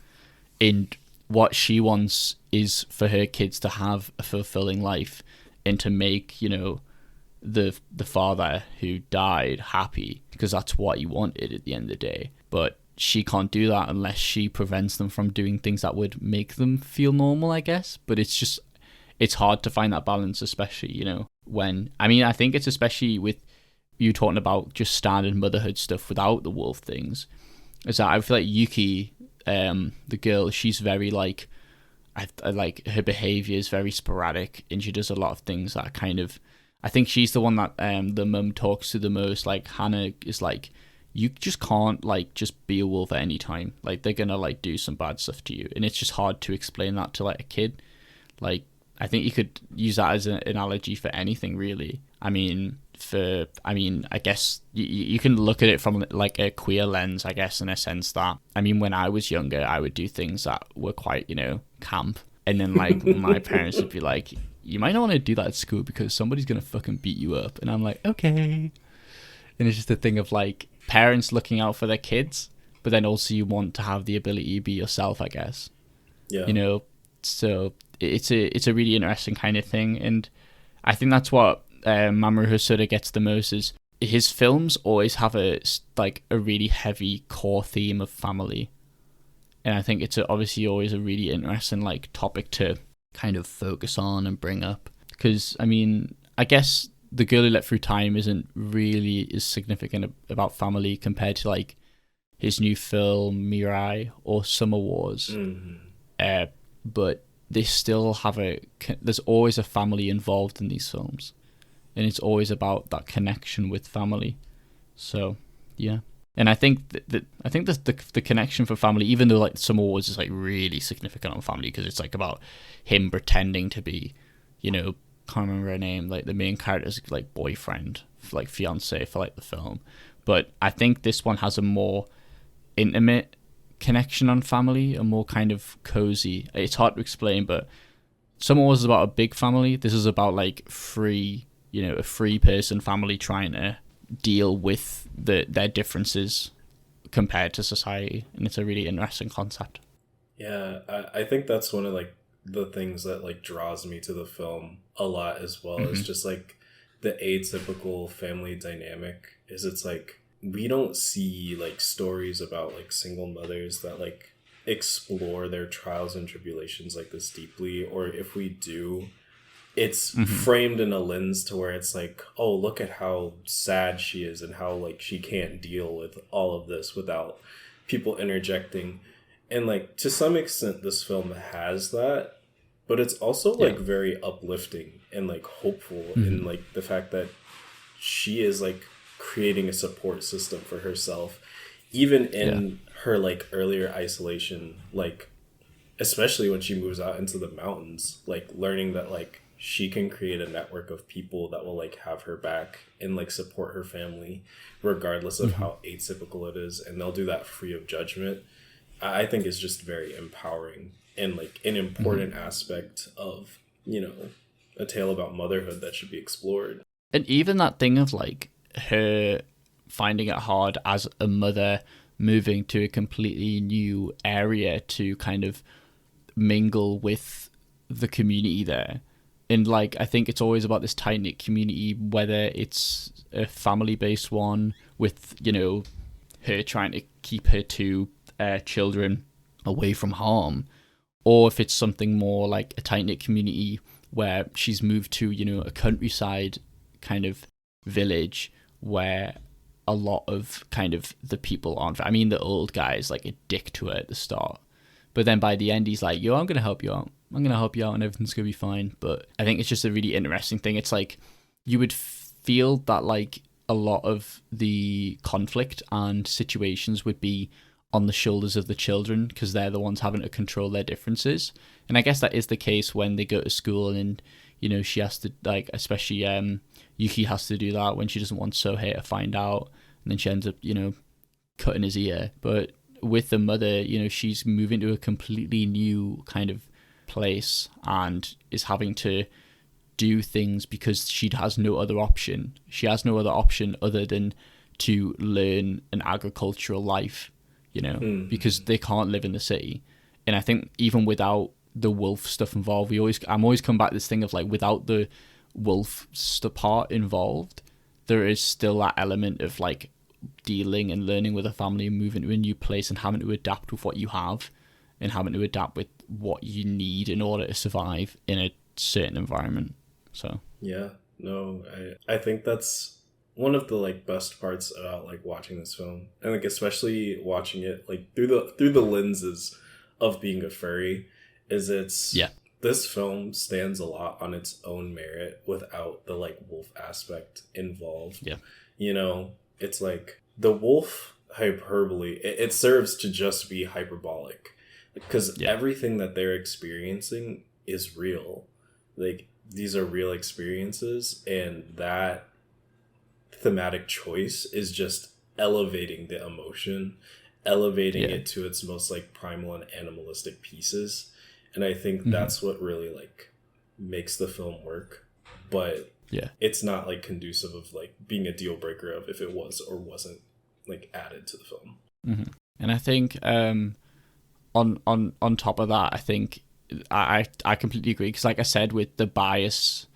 And what she wants is for her kids to have a fulfilling life and to make, the father who died happy, because that's what he wanted at the end of the day. But she can't do that unless she prevents them from doing things that would make them feel normal, I guess. But it's hard to find that balance, especially, when, I think it's especially with you talking about just standard motherhood stuff without the wolf things, is that I feel like Yuki, the girl, she's very like, I like her behavior is very sporadic, and she does a lot of things that kind of, I think she's the one that the mum talks to the most. Like, Hannah is like, you just can't like just be a wolf at any time. Like, they're gonna like do some bad stuff to you, and it's just hard to explain that to like a kid. Like, I think you could use that as an analogy for anything, really. I guess you can look at it from like a queer lens, I guess, in a sense that, when I was younger, I would do things that were quite, camp. And then like my parents would be like, you might not want to do that at school because somebody's going to fucking beat you up. And I'm like, okay. And it's just a thing of like parents looking out for their kids, but then also you want to have the ability to be yourself, I guess. Yeah. So it's a really interesting kind of thing. And I think that's what Mamoru Hosoda gets the most, is his films always have a really heavy core theme of family, and I think it's obviously always a really interesting like topic to kind of focus on and bring up, because I guess The Girl Who Leapt Through Time isn't really as significant about family compared to like his new film Mirai or Summer Wars. But they still have there's always a family involved in these films. And it's always about that connection with family. So, yeah. And I think the connection for family, even though like Summer Wars is like really significant on family, because it's like about him pretending to be, can't remember her name, like the main character's like boyfriend, like fiance for like the film. But I think this one has a more intimate connection on family, a more kind of cozy. It's hard to explain, but Summer Wars is about a big family. This is about like a free person family trying to deal with their differences compared to society, and it's a really interesting concept. Yeah, I think that's one of like the things that like draws me to the film a lot as well. Is just like the atypical family dynamic. Is it's like we don't see like stories about like single mothers that like explore their trials and tribulations like this deeply, or if we do, it's framed in a lens to where it's like, oh, look at how sad she is and how like she can't deal with all of this without people interjecting. And like to some extent this film has that, but it's also like very uplifting and like hopeful in like the fact that she is like creating a support system for herself, even in her like earlier isolation, like especially when she moves out into the mountains, like learning that like she can create a network of people that will like have her back and like support her family regardless of how atypical it is, and they'll do that free of judgment. I think is just very empowering and like an important aspect of, a tale about motherhood that should be explored. And even that thing of like her finding it hard as a mother, moving to a completely new area to kind of mingle with the community there. And like, I think it's always about this tight knit community, whether it's a family based one with, her trying to keep her two children away from harm, or if it's something more like a tight knit community where she's moved to, a countryside kind of village where a lot of kind of the people aren't. The old guy is like a dick to her at the start, but then by the end he's like, yo, I'm going to help you out and everything's going to be fine. But I think it's just a really interesting thing. It's like you would feel that like a lot of the conflict and situations would be on the shoulders of the children because they're the ones having to control their differences. And I guess that is the case when they go to school and, she has to like, especially Yuki has to do that when she doesn't want Sohei to find out, and then she ends up, cutting his ear. But with the mother, she's moving to a completely new kind of place and is having to do things because she has no other option. She has no other option other than to learn an agricultural life, because they can't live in the city. And I think even without the wolf stuff involved, I'm always come back to this thing of like, without the wolf part involved, there is still that element of like dealing and learning with a family and moving to a new place and having to adapt with what you have and having to adapt with what you need in order to survive in a certain environment. So yeah, no, I think that's one of the like best parts about like watching this film, and like especially watching it like through the lenses of being a furry, is it's this film stands a lot on its own merit without the like wolf aspect involved. Yeah. You know, it's like the wolf hyperbole, it serves to just be hyperbolic because everything that they're experiencing is real. Like, these are real experiences, and that thematic choice is just elevating the emotion, elevating it to its most like primal and animalistic pieces. And I think that's what really like makes the film work. But it's not like conducive of like being a deal breaker of if it was or wasn't like added to the film. And I think on top of that, I think I completely agree, because like I said, with the bias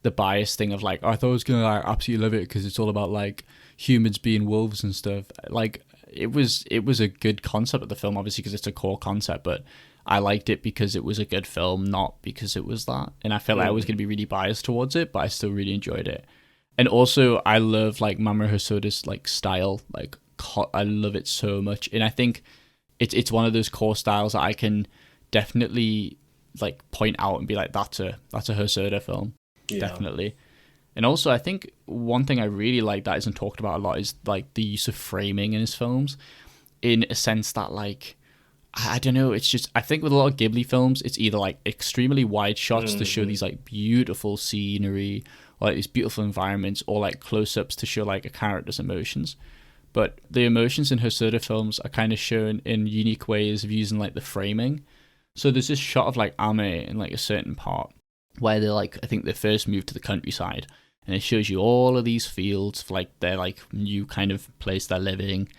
thing of like, oh, I thought I was gonna like absolutely love it because it's all about like humans being wolves and stuff. Like it was a good concept of the film, obviously, because it's a core concept, but I liked it because it was a good film, not because it was that. And I felt like I was gonna be really biased towards it, but I still really enjoyed it. And also, I love like Mamoru Hosoda's like style. Like I love it so much, and I think it's one of those core styles that I can definitely like point out and be like, that's a Hosoda film. Definitely. And also, I think one thing I really like that isn't talked about a lot is like the use of framing in his films, in a sense that like, I don't know, it's just, I think with a lot of Ghibli films, it's either like extremely wide shots to show these like beautiful scenery or like these beautiful environments, or like close-ups to show like a character's emotions. But the emotions in Hosoda films are kind of shown in unique ways of using like the framing. So there's this shot of like Ame in like a certain part where they're like, I think they first moved to the countryside, and it shows you all of these fields for like their like new kind of place they're living.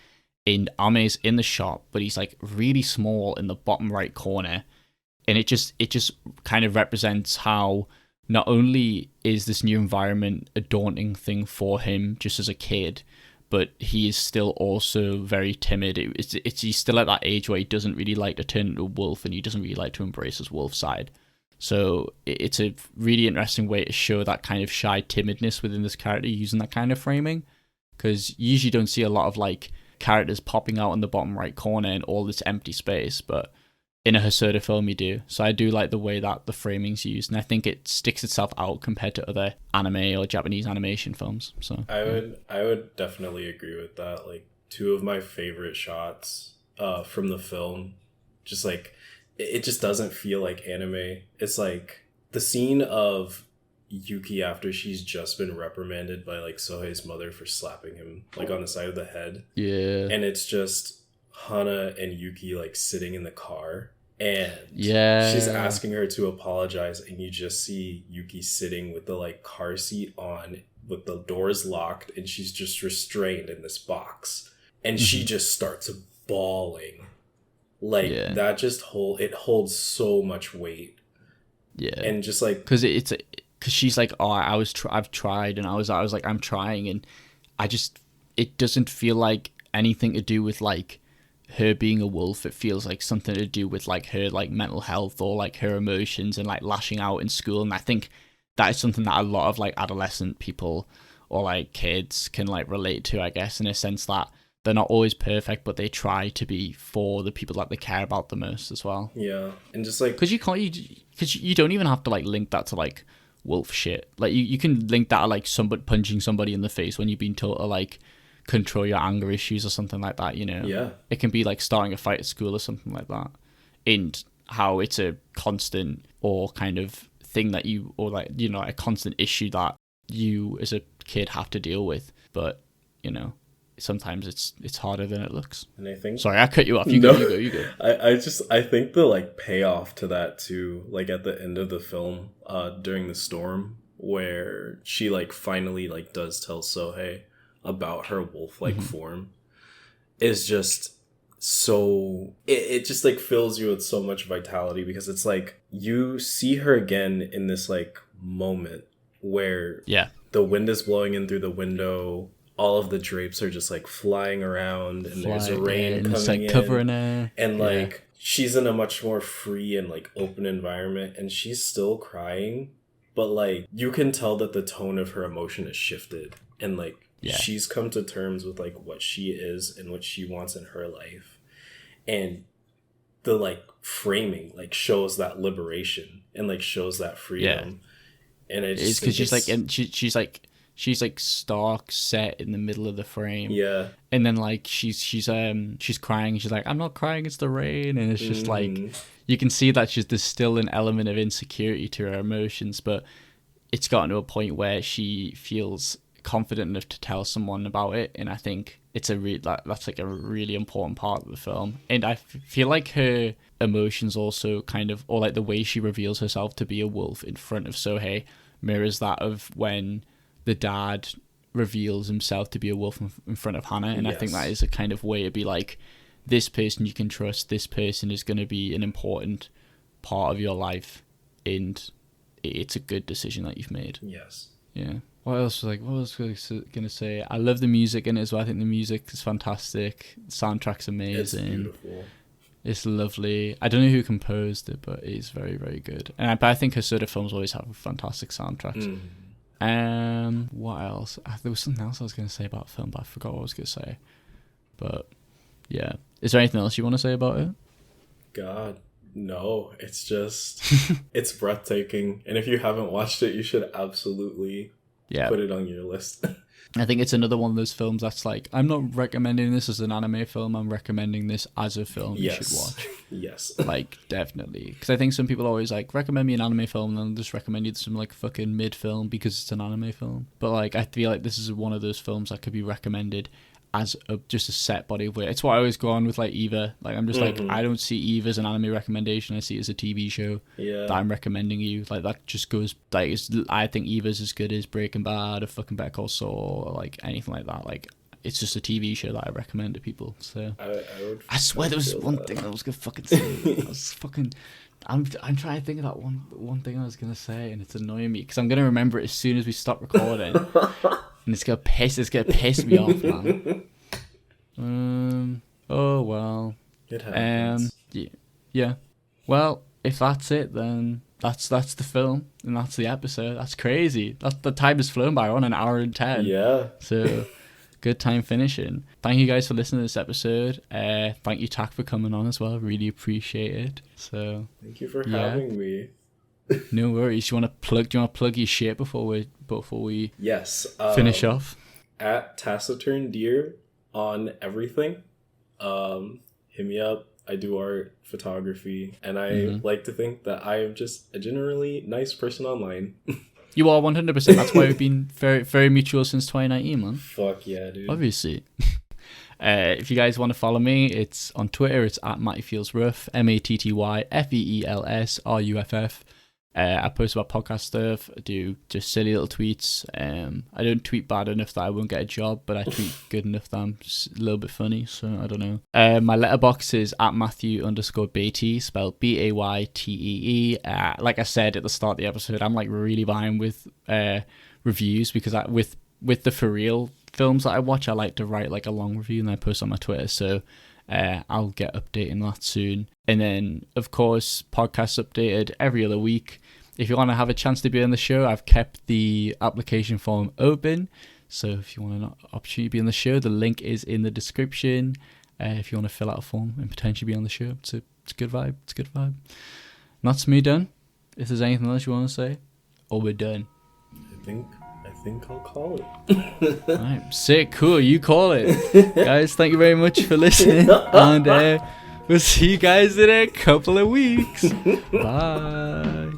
And Ame's in the shot, but he's like really small in the bottom right corner, and it just kind of represents how not only is this new environment a daunting thing for him just as a kid, but he is still also very timid. He's still at that age where he doesn't really like to turn into a wolf, and he doesn't really like to embrace his wolf side. So it's a really interesting way to show that kind of shy timidness within this character using that kind of framing, because you usually don't see a lot of like characters popping out in the bottom right corner and all this empty space, but in a Hosoda film you do. So I do like the way that the framing's used, and I think it sticks itself out compared to other anime or Japanese animation films. So I would definitely agree with that. Like, two of my favorite shots from the film, just like, it just doesn't feel like anime. It's like the scene of Yuki after she's just been reprimanded by like Sohei's mother for slapping him like on the side of the head. Yeah. And it's just Hana and Yuki like sitting in the car, and she's asking her to apologize, and you just see Yuki sitting with the like car seat on with the doors locked, and she's just restrained in this box, and she just starts bawling. Like that just holds so much weight. Yeah. And just like, because she's like, oh, I've tried, and I was like, I'm trying, and it doesn't feel like anything to do with like her being a wolf. It feels like something to do with like her like mental health or like her emotions and like lashing out in school. And I think that is something that a lot of like adolescent people or like kids can like relate to, I guess, in a sense that they're not always perfect, but they try to be for the people that they care about the most as well. Yeah. And just like, because you don't even have to like link that to like wolf shit. Like you can link that to like somebody punching somebody in the face when you've been told to like control your anger issues or something like that, you know. Yeah. It can be like starting a fight at school or something like that, and how it's a constant or kind of thing that you, or like, you know, a constant issue that you as a kid have to deal with. But you know, sometimes it's harder than it looks. And I think, sorry, I cut you off. You go. I think the like payoff to that too, like at the end of the film, during the storm, where she like finally like does tell Sohei about her wolf like form, is just so it just like fills you with so much vitality, because it's like you see her again in this like moment where the wind is blowing in through the window, all of the drapes are just like flying around, and there's a rain coming it's like in, covering her, and like she's in a much more free and like open environment, and she's still crying, but like you can tell that the tone of her emotion has shifted, and like she's come to terms with like what she is and what she wants in her life. And the like framing like shows that liberation and like shows that freedom. And it's because she's like, and she's like stark set in the middle of the frame. Yeah. And then like she's crying. She's like, I'm not crying, it's the rain. And it's just like, you can see that there's still an element of insecurity to her emotions, but it's gotten to a point where she feels confident enough to tell someone about it. And I think it's that's like a really important part of the film. And I feel like her emotions also kind of, or like the way she reveals herself to be a wolf in front of Sohei mirrors that of when the dad reveals himself to be a wolf in front of Hannah. And I think that is a kind of way to be like, this person you can trust, this person is going to be an important part of your life, and it's a good decision that you've made. Yes. Yeah. What else was I gonna say? I love the music in it as well. I think the music is fantastic. The soundtrack's amazing. It's beautiful. It's lovely. I don't know who composed it, but it's very, very good. But I think Hosoda films always have fantastic soundtracks. What else? There was something else I was going to say about the film, but I forgot what I was going to say. But yeah, is there anything else you want to say about it? God, no. It's just it's breathtaking, and if you haven't watched it, you should absolutely put it on your list. I think it's another one of those films that's like, I'm not recommending this as an anime film, I'm recommending this as a film you should watch. Yes. Like, definitely. Because I think some people always like, recommend me an anime film, and then just recommend you some like fucking mid film because it's an anime film. But like, I feel like this is one of those films that could be recommended as just a set body of weight. It's why I always go on with like Eva. Like, I'm just like, I don't see Eva as an anime recommendation. I see it as a TV show that I'm recommending you. Like, that just goes like, I think Eva's as good as Breaking Bad or fucking Better Call Saul or like anything like that. Like, it's just a TV show that I recommend to people. So I swear there was one thing I was gonna fucking say. I'm trying to think of that one thing I was gonna say, and it's annoying me because I'm gonna remember it as soon as we stop recording. And it's gonna piss me off, man. Oh well. It happens. Yeah. Well, if that's it, then that's the film, and that's the episode. That's crazy. The time has flown by. We're on an hour and 10. Yeah. So good time finishing. Thank you guys for listening to this episode. Thank you, Tak, for coming on as well. Really appreciate it. So thank you for having me. No worries. Do you want to plug your shit before we finish off? At Taciturn Deer on everything. Hit me up. I do art, photography, and I like to think that I am just a generally nice person online. You are 100%. That's why we've been very, very mutual since 2019, man. Fuck yeah, dude. Obviously. If you guys want to follow me, it's on Twitter. It's at MattyFeelsRuff, MattyFeelsRuff. I post about podcast stuff. I do just silly little tweets. I don't tweet bad enough that I won't get a job, but I tweet good enough that I'm just a little bit funny, so I don't know. My letterbox is at Matthew_Baytee, spelled Baytee. Like I said at the start of the episode, I'm like really behind with reviews because with the Furreal films that I watch, I like to write like a long review and I post on my Twitter, so I'll get updating that soon. And then, of course, podcasts updated every other week. If you want to have a chance to be on the show, I've kept the application form open. So if you want an opportunity to be on the show, the link is in the description. If you want to fill out a form and potentially be on the show, it's a good vibe. It's a good vibe. And that's me done. If there's anything else you want to say, or we're done. I think I'll call it. Alright, sick, cool, you call it. Guys, thank you very much for listening, and we'll see you guys in a couple of weeks. Bye.